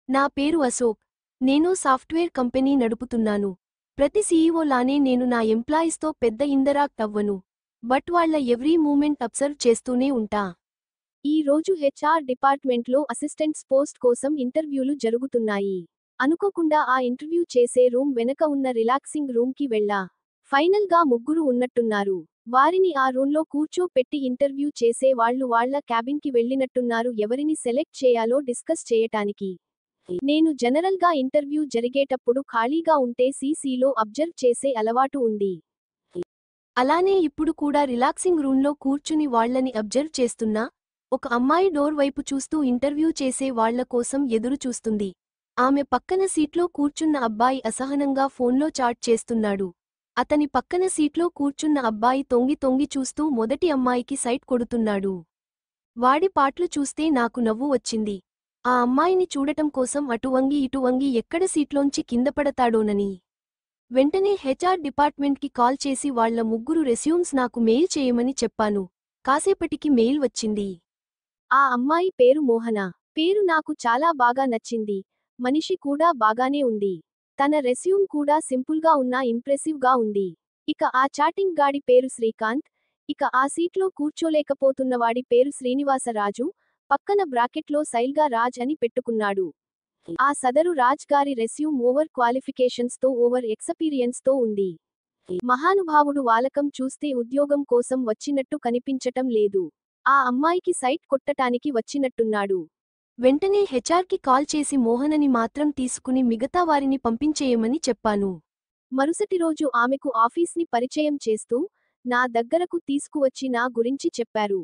నా పేరు అశోక్. నేను సాఫ్ట్వేర్ కంపెనీ నడుపుతున్నాను. ప్రతి సీఈఓ లానే నేను నా ఎంప్లాయీస్తో పెద్ద ఇంటరాక్ట్ అవ్వను. బట్ వాళ్ళ ఎవ్రీ మూమెంట్ అబ్జర్వ్ చేస్తూనే ఉంటా. ఈ రోజు హెచ్ఆర్ డిపార్ట్మెంట్లో అసిస్టెంట్స్ పోస్ట్ కోసం ఇంటర్వ్యూలు జరుగుతున్నాయి. అనుకోకుండా ఆ ఇంటర్వ్యూ చేసే రూమ్ వెనక ఉన్న రిలాక్సింగ్ రూమ్కి వెళ్ళా. ఫైనల్గా ముగ్గురు ఉన్నట్టున్నారు. వారిని ఆ రూంలో కూర్చోపెట్టి ఇంటర్వ్యూ చేసే వాళ్ళు వాళ్ళ క్యాబిన్కి వెళ్ళినట్టున్నారు ఎవరిని సెలెక్ట్ చేయాలో డిస్కస్ చేయటానికి. నేను జనరల్గా ఇంటర్వ్యూ జరిగేటప్పుడు ఖాళీగా ఉంటే సీసీలో అబ్జర్వ్ చేసే అలవాటు ఉంది. అలానే ఇప్పుడు కూడా రిలాక్సింగ్ రూంలో కూర్చుని వాళ్ళని అబ్జర్వ్ చేస్తున్నా. ఒక అమ్మాయి డోర్ వైపు చూస్తూ ఇంటర్వ్యూ చేసే వాళ్ల కోసం ఎదురు చూస్తుంది. ఆమె పక్కన సీట్లో కూర్చున్న అబ్బాయి అసహనంగా ఫోన్లో చాట్ చేస్తున్నాడు. అతని పక్కన సీట్లో కూర్చున్న అబ్బాయి తొంగి తొంగి చూస్తూ మొదటి అమ్మాయికి సైట్ కొడుతున్నాడు. వాడి పాట్లు చూస్తే నాకు నవ్వు వచ్చింది. ఆ అమ్మాయిని చూడటం కోసం అటు వంగి ఇటు వంగి ఎక్కడ సీట్లోంచి కిందపడతాడోనని. వెంటనే హెచ్ఆర్ డిపార్ట్మెంట్కి కాల్ చేసి వాళ్ల ముగ్గురు రెస్యూమ్స్ నాకు మెయిల్ చేయమని చెప్పాను. కాసేపటికి మెయిల్ వచ్చింది. ఆ అమ్మాయి పేరు మోహన. పేరు నాకు చాలా బాగా నచ్చింది. మనిషి కూడా బాగానే ఉంది. తన రెస్యూమ్ కూడా సింపుల్గా ఉన్నా ఇంప్రెసివ్గా ఉంది. ఇక ఆ చాటింగ్ గాడి పేరు శ్రీకాంత్. ఇక ఆ సీట్లో కూర్చోలేకపోతున్నవాడి పేరు శ్రీనివాసరాజు. పక్కన బ్రాకెట్లో సైల్గా రాజ్ అని పెట్టుకున్నాడు. ఆ సదరు రాజ్ గారి రెస్యూమ్ ఓవర్ క్వాలిఫికేషన్స్తో ఓవర్ ఎక్స్పీరియన్స్తో ఉంది. మహానుభావుడు వాలకం చూస్తే ఉద్యోగం కోసం వచ్చినట్టు కనిపించటం లేదు. ఆ అమ్మాయికి సైట్ కొట్టటానికి వచ్చినట్టున్నాడు. వెంటనే హెచ్ఆర్కి కాల్ చేసి మోహనని మాత్రం తీసుకుని మిగతా వారిని పంపించేయమని చెప్పాను. మరుసటి రోజు ఆమెకు ఆఫీస్ని పరిచయం చేస్తూ నా దగ్గరకు తీసుకువచ్చి నా గురించి చెప్పారు.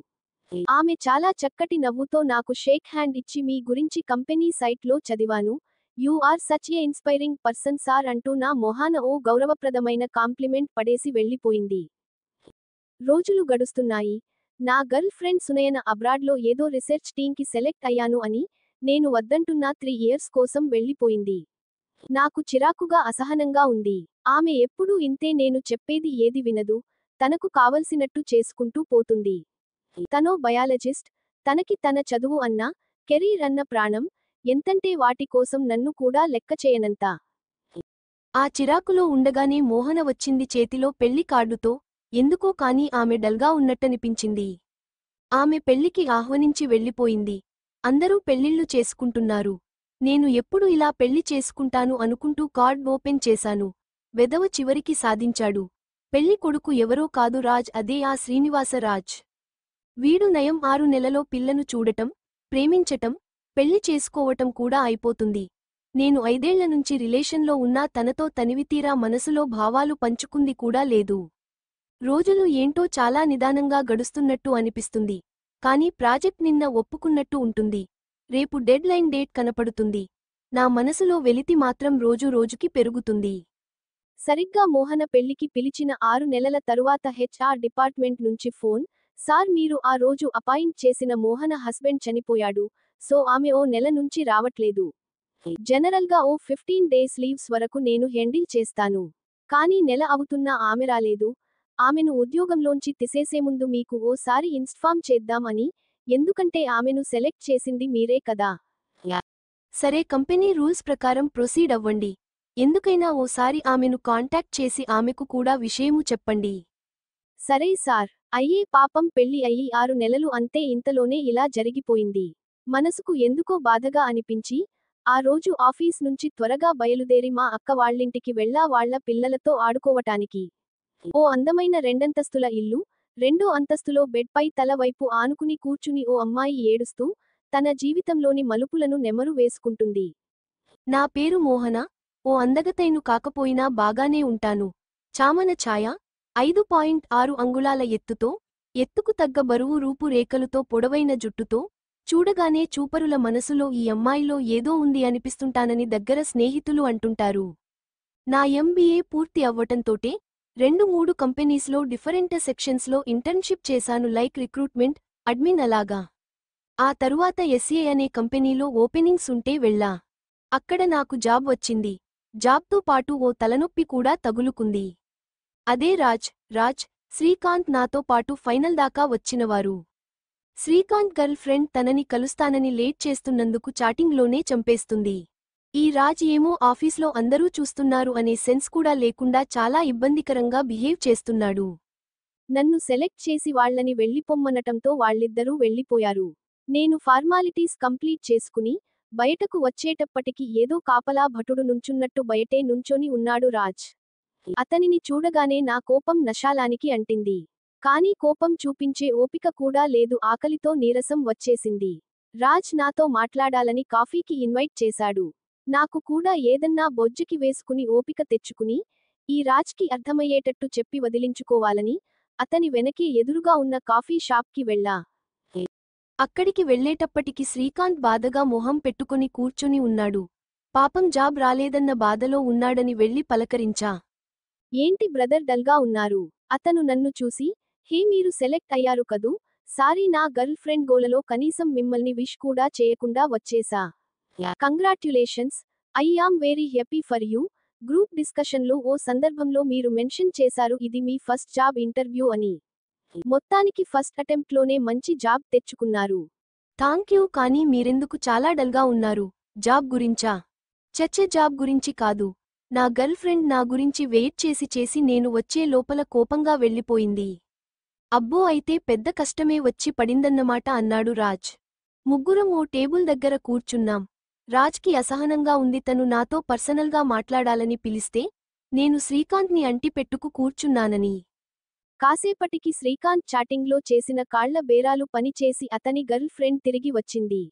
ఆమె చాలా చక్కటి నవ్వుతో నాకు షేక్ హ్యాండ్ ఇచ్చి మీ గురించి కంపెనీ సైట్లో చదివాను. You are such a inspiring person sir అంటూ నా మొహాన ఓ గౌరవప్రదమైన కాంప్లిమెంట్ పడేసి వెళ్ళిపోయింది. రోజులు గడుస్తున్నాయి. నా గర్ల్ ఫ్రెండ్ సునయన అబ్రాడ్లో ఏదో రీసెర్చ్ టీంకి సెలెక్ట్ అయ్యాను అని, నేను వద్దంటున్నా 3 ఇయర్స్ కోసం వెళ్ళిపోయింది. నాకు చిరాకుగా అసహనంగా ఉంది. ఆమె ఎప్పుడూ ఇంతే నేను చెప్పేది ఏది వినదు, తనకు కావలసినట్టు చేసుకుంటూ పోతుంది. తనో బయాలజిస్ట్, తనకి తన చదువు అన్నా, కెరీర్ అన్న ప్రాణం, ఎంతంటే వాటి కోసం నన్ను కూడా లెక్క చేయనంత. ఆ చిరాకులో ఉండగానే మోహన వచ్చింది చేతిలో పెళ్లి కార్డుతో. ఎందుకో కానీ ఆమె డల్గా ఉన్నట్టనిపించింది. ఆమె పెళ్లికి ఆహ్వానించి వెళ్ళిపోయింది. అందరూ పెళ్లిళ్లు చేసుకుంటున్నారు. నేను ఎప్పుడు ఇలా పెళ్లి చేసుకుంటాను అనుకుంటూ కార్డ్ ఓపెన్ చేశాను. వెధవ చివరికి సాధించాడు. పెళ్లి కొడుకు ఎవరో కాదు రాజ్, అదే ఆ శ్రీనివాసరాజ్. వీడు నయం 6 నెలలో పిల్లను చూడటం, ప్రేమించటం, పెళ్లి చేసుకోవటం కూడా అయిపోతుంది. నేను 5 ఏళ్ల నుంచి రిలేషన్లో ఉన్నా తనతో తనివితీరా మనసులో భావాలు పంచుకుంది కూడా లేదు. రోజులు ఏంటో చాలా నిదానంగా గడుస్తున్నట్టు అనిపిస్తుంది. కానీ ప్రాజెక్ట్ నిన్న ఒప్పుకున్నట్టు ఉంటుంది. రేపు డెడ్ లైన్ డేట్ కనపడుతుంది. నా మనసులో వెలితి మాత్రం రోజు రోజుకి పెరుగుతుంది. సరిగ్గా మోహన పెళ్లికి పిలిచిన 6 నెలల తరువాత హెచ్ఆర్ డిపార్ట్మెంట్ నుంచి ఫోన్, సార్ మీరు ఆ రోజు అపాయింట్ చేసిన మోహన హస్బెండ్ చనిపోయాడు, సో ఆమె ఓ నెల నుంచి రావట్లేదు. జనరల్గా ఓ 15 డేస్ లీవ్స్ వరకు నేను హ్యాండిల్ చేస్తాను. కానీ నెల అవుతున్నా ఆమె రాలేదు. ఆమెను ఉద్యోగంలోంచి తీసేసేముందు మీకు ఓసారి ఇన్ఫార్మ్ చేద్దాం అని, ఎందుకంటే ఆమెను సెలెక్ట్ చేసింది మీరే కదా. సరే, కంపెనీ రూల్స్ ప్రకారం ప్రొసీడ్ అవ్వండి. ఎందుకైనా ఓసారి ఆమెను కాంటాక్ట్ చేసి ఆమెకు కూడా విషయము చెప్పండి. సరే సార్. అయ్యే పాపం పెళ్లి అయ్యి 6 నెలలు అంతే, ఇంతలోనే ఇలా జరిగిపోయింది. మనసుకు ఎందుకో బాధగా అనిపించి, ఆ రోజు ఆఫీస్ నుంచి త్వరగా బయలుదేరి మా అక్క వాళ్ళింటికి వెళ్ళా వాళ్ళ పిల్లలతో ఆడుకోవటానికి. ఓ అందమైన 2 అంతస్తుల ఇల్లు, 2 అంతస్తులో బెడ్ పై తల వైపు ఆనుకుని కూర్చుని ఓ అమ్మాయి ఏడుస్తూ, తన జీవితంలోని మలుపులను నెమరు వేసుకుంటుంది. నా పేరు మోహన. ఓ అందగతైను కాకపోయినా బాగానే ఉంటాను. చామన ఛాయ, 5.6 అంగుళాల ఎత్తుతో, ఎత్తుకు తగ్గ బరువు రూపు రేఖలుతో పొడవైన జుట్టుతో, చూడగానే చూపరుల మనసులో ఈ అమ్మాయిలో ఏదో ఉంది అనిపిస్తుంటానని దగ్గర స్నేహితులు అంటుంటారు. నా ఎంబీఏ పూర్తి అవ్వటంతోటే 2-3 కంపెనీస్లో డిఫరెంట్ సెక్షన్స్లో ఇంటర్న్షిప్ చేశాను, లైక్ రిక్రూట్మెంట్, అడ్మిన్ అలాగా. ఆ తరువాత ఎస్ఏ అనే కంపెనీలో ఓపెనింగ్స్ ఉంటే వెళ్ళా. అక్కడ నాకు జాబ్ వచ్చింది. జాబ్తో పాటు ఓ తలనొప్పి కూడా తగులుకుంది. అదే రాజ్, శ్రీకాంత్ నాతో పాటు ఫైనల్ దాకా వచ్చినవారు. శ్రీకాంత్ గర్ల్ ఫ్రెండ్ తనని కలుస్తానని లేట్ చేస్తున్నందుకు చాటింగ్లోనే చంపేస్తుంది. ఈ రాజ్ ఏమో ఆఫీస్లో అందరూ చూస్తున్నారు అనే సెన్స్ కూడా లేకుండా చాలా ఇబ్బందికరంగా బిహేవ్ చేస్తున్నాడు. నన్ను సెలెక్ట్ చేసి వాళ్ళని వెళ్ళిపొమ్మనటంతో వాళ్ళిద్దరూ వెళ్ళిపోయారు. నేను ఫార్మాలిటీస్ కంప్లీట్ చేసుకుని బయటకు వచ్చేటప్పటికి ఏదో కాపలా భటుడు నుంచున్నట్టు బయటే నుంచొని ఉన్నాడు రాజ్. అతనిని చూడగానే నా కోపం నశాలానికి అంటింది. కానీ కోపం చూపించే ఓపిక కూడా లేదు. ఆకలితో నీరసం వచ్చేసింది. రాజ్ నాతో మాట్లాడాలని కాఫీకి ఇన్వైట్ చేశాడు. నాకు కూడా ఏదన్నా బొజ్జకి వేసుకుని ఓపిక తెచ్చుకుని ఈ రాజ్కి అర్థమయ్యేటట్టు చెప్పి వదిలించుకోవాలని అతని వెనకే ఎదురుగా ఉన్న కాఫీ షాప్కి వెళ్ళా. అక్కడికి వెళ్ళేటప్పటికి శ్రీకాంత్ బాధగా మొహం పెట్టుకుని కూర్చుని ఉన్నాడు. పాపం జాబ్ రాలేదన్న బాధలో ఉన్నాడని వెళ్ళి పలకరించా. ఏంటి బ్రదర్ డల్గా ఉన్నారు? అతను నన్ను చూసి, హే మీరు సెలెక్ట్ అయ్యారు కదూ, సారీ నా గర్ల్ ఫ్రెండ్ గోలలో కనీసం మిమ్మల్ని విష్ కూడా చేయకుండా వచ్చేసా. Congratulations, I am very happy for you. Group డిస్కషన్లో ఓ సందర్భంలో మీరు మెన్షన్ చేశారు ఇది మీ ఫస్ట్ జాబ్ ఇంటర్వ్యూ అని. మొత్తానికి ఫస్ట్ అటెంప్ట్లోనే మంచి జాబ్ తెచ్చుకున్నారు. థాంక్యూ. కానీ మీరెందుకు చాలా డల్గా ఉన్నారు? జాబ్ గురించా? చచ్చే జాబ్ గురించి కాదు. నా గర్ల్ ఫ్రెండ్ నా గురించి వెయిట్ చేసి చేసి నేను వచ్చే లోపల కోపంగా వెళ్ళిపోయింది. అబ్బో అయితే పెద్ద కష్టమే వచ్చి పడిందన్నమాట అన్నాడు రాజ్. ముగ్గురం ఓ టేబుల్ దగ్గర కూర్చున్నాం. రాజ్కి అసహనంగా ఉంది. తను నాతో పర్సనల్గా మాట్లాడాలని పిలిస్తే నేను శ్రీకాంత్ని అంటిపెట్టుకు కూర్చున్నానని. కాసేపటికి శ్రీకాంత్ చాటింగ్లో చేసిన కాళ్ల బేరాలు పనిచేసి అతని గర్ల్ ఫ్రెండ్ తిరిగి వచ్చింది.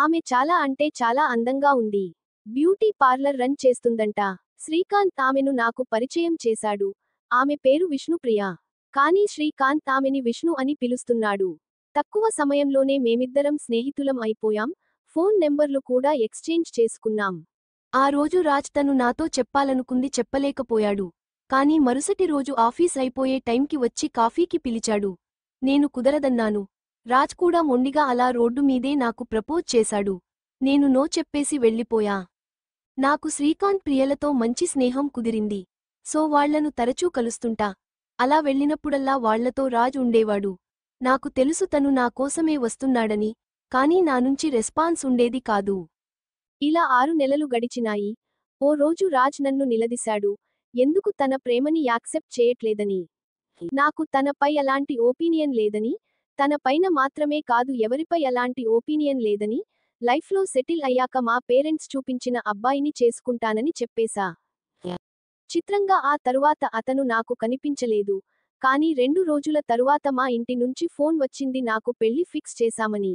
ఆమె చాలా అంటే చాలా అందంగా ఉంది. బ్యూటీ పార్లర్ రన్ చేస్తుందంట. శ్రీకాంత్ ఆమెను నాకు పరిచయం చేశాడు. ఆమె పేరు విష్ణుప్రియ. కానీ శ్రీకాంత్ ఆమెని విష్ణు అని పిలుస్తున్నాడు. తక్కువ సమయంలోనే మేమిద్దరం స్నేహితులం అయిపోయాం. ఫోన్ నెంబర్లు కూడా ఎక్స్చేంజ్ చేసుకున్నాం. ఆ రోజు రాజ్ తను నాతో చెప్పాలనుకుంది చెప్పలేకపోయాడు. కానీ మరుసటి రోజు ఆఫీస్ అయిపోయే టైంకి వచ్చి కాఫీకి పిలిచాడు. నేను కుదరదన్నాను. రాజ్ కూడా మొండిగా అలా రోడ్డు మీదే నాకు ప్రపోజ్ చేశాడు. నేను నో చెప్పేసి వెళ్ళిపోయా. నాకు శ్రీకాంత్ ప్రియలతో మంచి స్నేహం కుదిరింది. సో వాళ్లను తరచూ కలుస్తుంటా. అలా వెళ్ళినప్పుడల్లా వాళ్లతో రాజ్ ఉండేవాడు. నాకు తెలుసు తను నా కోసమే వస్తున్నాడని, కానీ నానుంచి రెస్పాన్స్ ఉండేది కాదు. ఇలా 6 నెలలు గడిచినాయి. ఓ రోజు రాజ్ నన్ను నిలదీశాడు. ఎందుకు తన ప్రేమని యాక్సెప్ట్ చేయట్లేదని. నాకు తనపై అలాంటి ఒపీనియన్ లేదని, తన పైన మాత్రమే కాదు ఎవరిపై అలాంటి ఒపీనియన్ లేదని, లైఫ్లో సెటిల్ అయ్యాక మా పేరెంట్స్ చూపించిన అబ్బాయిని చేసుకుంటానని చెప్పేశా. చిత్రంగా ఆ తరువాత అతను నాకు కనిపించలేదు. కానీ 2 రోజుల తరువాత మా ఇంటి నుంచి ఫోన్ వచ్చింది నాకు పెళ్లి ఫిక్స్ చేశామని.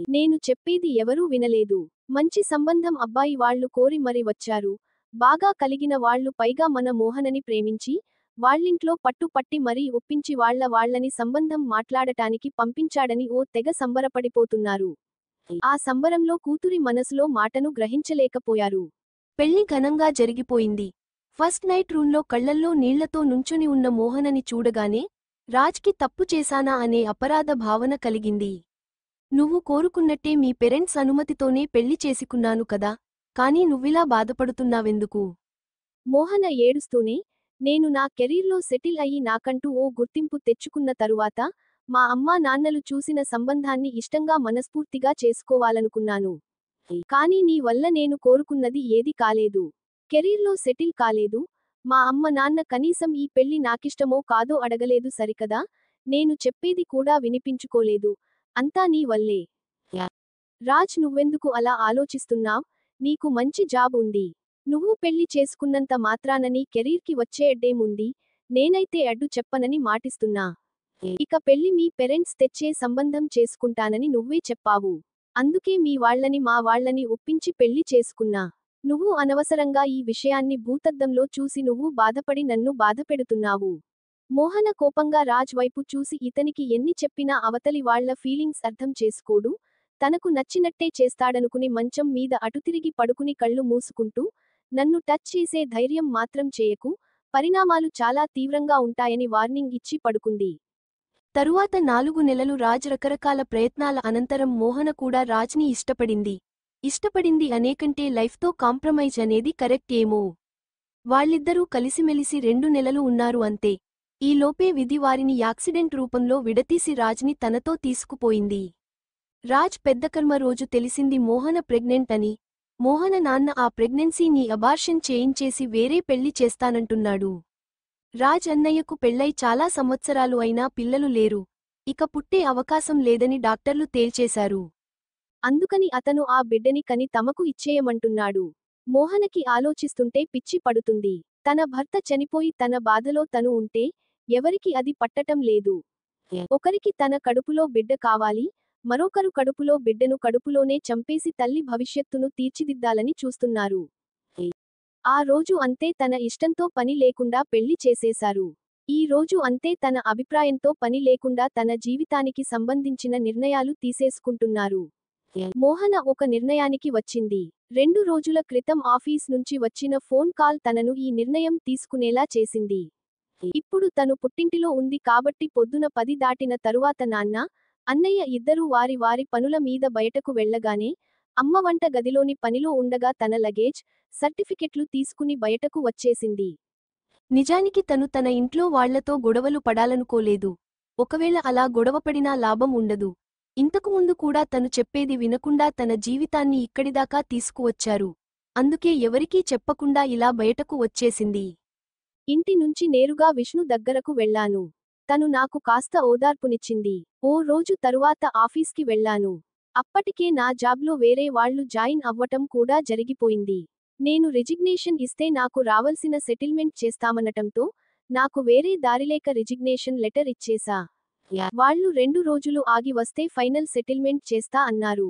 నేను చెప్పేది ఎవరూ వినలేదు. మంచి సంబంధం అబ్బాయి వాళ్లు కోరి మరి వచ్చారు. బాగా కలిగిన వాళ్లు పైగా మన మోహనని ప్రేమించి, వాళ్ళింట్లో పట్టుపట్టి మరీ ఒప్పించి వాళ్ళని సంబంధం మాట్లాడటానికి పంపించాడని ఓ తెగ సంబరపడిపోతున్నారు. ఆ సంబరంలో కూతురి మనసులో మాటను గ్రహించలేకపోయారు. పెళ్లి ఘనంగా జరిగిపోయింది. ఫస్ట్ నైట్ రూంలో కళ్లల్లో నీళ్లతో నుంచుని ఉన్న మోహనని చూడగానే రాజ్కి తప్పు చేశానా అనే అపరాధ భావన కలిగింది. నువ్వు కోరుకున్నట్టే మీ పేరెంట్స్ అనుమతితోనే పెళ్లి చేసుకున్నాను కదా, కానీ నువ్విలా బాధపడుతున్నావెందుకు? మోహన ఏడుస్తూనే, నేను నా కెరీర్లో సెటిల్ అయ్యి నాకంటూ ఓ గుర్తింపు తెచ్చుకున్న తరువాత మా అమ్మా నాన్నలు చూసిన సంబంధాన్ని ఇష్టంగా మనస్ఫూర్తిగా చేసుకోవాలనుకున్నాను. కానీ నీ వల్ల నేను కోరుకున్నది ఏది కాలేదు. కెరీర్లో సెటిల్ కాలేదు. మా అమ్మ నాన్న కనీసం ఈ పెళ్లి నాకిష్టమో కాదో అడగలేదు సరికదా, నేను చెప్పేది కూడా వినిపించుకోలేదు. అంతా నీ వల్లే. రాజ్ నువ్వెందుకు అలా ఆలోచిస్తున్నావ్? నీకు మంచి జాబ్ ఉంది. నువ్వు పెళ్లి చేసుకున్నంత మాత్రాన నీ కెరీర్కి వచ్చే అడ్డేముంది? నేనైతే అడ్డు చెప్పనని మాటిస్తున్నా. ఇక పెళ్లి మీ పేరెంట్స్ తెచ్చే సంబంధం చేసుకుంటానని నువ్వే చెప్పావు. అందుకే మీ వాళ్లని మా వాళ్లని ఒప్పించి పెళ్లి చేసుకున్నా. నువ్వు అనవసరంగా ఈ విషయాన్ని భూతద్దంలో చూసి నువ్వు బాధపడి నన్ను బాధపెడుతున్నావు. మోహన కోపంగా రాజ్ వైపు చూసి ఇతనికి ఎన్ని చెప్పినా అవతలి వాళ్ల ఫీలింగ్స్ అర్థం చేసుకోడు. తనకు నచ్చినట్టే చేస్తాడనుకుని మంచం మీద అటుతిరిగి పడుకుని కళ్ళు మూసుకుంటూ, నన్ను టచ్ చేసే ధైర్యం మాత్రం చేయకు, పరిణామాలు చాలా తీవ్రంగా ఉంటాయని వార్నింగ్ ఇచ్చి పడుకుంది. తరువాత 4 నెలలు రాజ్ రకరకాల ప్రయత్నాల అనంతరం మోహన కూడా రాజ్ని ఇష్టపడింది అనేకంటే లైఫ్తో కాంప్రమైజ్ అనేది కరెక్ట్ ఏమో. వాళ్ళిద్దరూ కలిసిమెలిసి 2 నెలలు ఉన్నారు అంతే. ఈ లోపే విధి వారిని యాక్సిడెంట్ రూపంలో విడతీసి రాజ్ని తనతో తీసుకుపోయింది. రాజ్ పెద్దకర్మ రోజు తెలిసింది మోహన ప్రెగ్నెంట్ అని. మోహన నాన్న ఆ ప్రెగ్నెన్సీని అబార్షన్ చేయించేసి వేరే పెళ్లి చేస్తానంటున్నాడు. రాజ్ అన్నయ్యకు పెళ్లై చాలా సంవత్సరాలు అయినా పిల్లలు లేరు. ఇక పుట్టే అవకాశం లేదని డాక్టర్లు తేల్చేశారు. అందుకని అతను ఆ బిడ్డని కని తమకు ఇచ్చేయమంటున్నాడు. మోహనకి ఆలోచిస్తుంటే పిచ్చి పడుతుంది. తన భర్త చనిపోయి తన బాధలో తను ఉంటే ఎవరికి అది పట్టటం లేదు. ఒకరికి తన కడుపులో బిడ్డ కావాలి, మరొకరు కడుపులో బిడ్డను కడుపులోనే చంపేసి తల్లి భవిష్యత్తును తీర్చిదిద్దాలని చూస్తున్నారు. ఆ రోజు అంతే తన ఇష్టంతో పని లేకుండా పెళ్లి చేసేశారు. ఈ రోజు అంతే తన అభిప్రాయంతో పని లేకుండా తన జీవితానికి సంబంధించిన నిర్ణయాలు తీసేసుకుంటున్నారు. మోహన ఒక నిర్ణయానికి వచ్చింది. 2 రోజుల క్రితం ఆఫీస్ నుంచి వచ్చిన ఫోన్ కాల్ తనను ఈ నిర్ణయం తీసుకునేలా చేసింది. ఇప్పుడు తను పుట్టింటిలో ఉంది కాబట్టి పొద్దున 10 దాటిన తరువాత నాన్న, అన్నయ్య ఇద్దరూ వారి వారి పనుల మీద బయటకు వెళ్లగానే అమ్మ వంట గదిలోని పనిలో ఉండగా తన లగేజ్, సర్టిఫికెట్లు తీసుకుని బయటకు వచ్చేసింది. నిజానికి తను తన ఇంట్లో వాళ్లతో గొడవలు పడాలనుకోలేదు. ఒకవేళ అలా గొడవపడినా లాభం ఉండదు. ఇంతకుముందు కూడా తను చెప్పేది వినకుండా తన జీవితాన్ని ఇక్కడిదాకా తీసుకువచ్చారు. అందుకే ఎవరికీ చెప్పకుండా ఇలా బయటకు వచ్చేసింది. ఇంటి నుంచి నేరుగా విష్ణు దగ్గరకు వెళ్లాను. తను నాకు కాస్త ఓదార్పునిచ్చింది. ఓ రోజు తరువాత ఆఫీస్కి వెళ్లాను. అప్పటికే నా జాబ్లో వేరే వాళ్లు జాయిన్ అవ్వటం కూడా జరిగిపోయింది. నేను రిజిగ్నేషన్ ఇస్తే నాకు రావలసిన సెటిల్మెంట్ చేస్తామనటంతో నాకు వేరే దారిలేక రిజిగ్నేషన్ లెటర్ ఇచ్చేశా. వాళ్లు 2 రోజులు ఆగి వస్తే ఫైనల్ సెటిల్మెంట్ చేస్తా అన్నారు.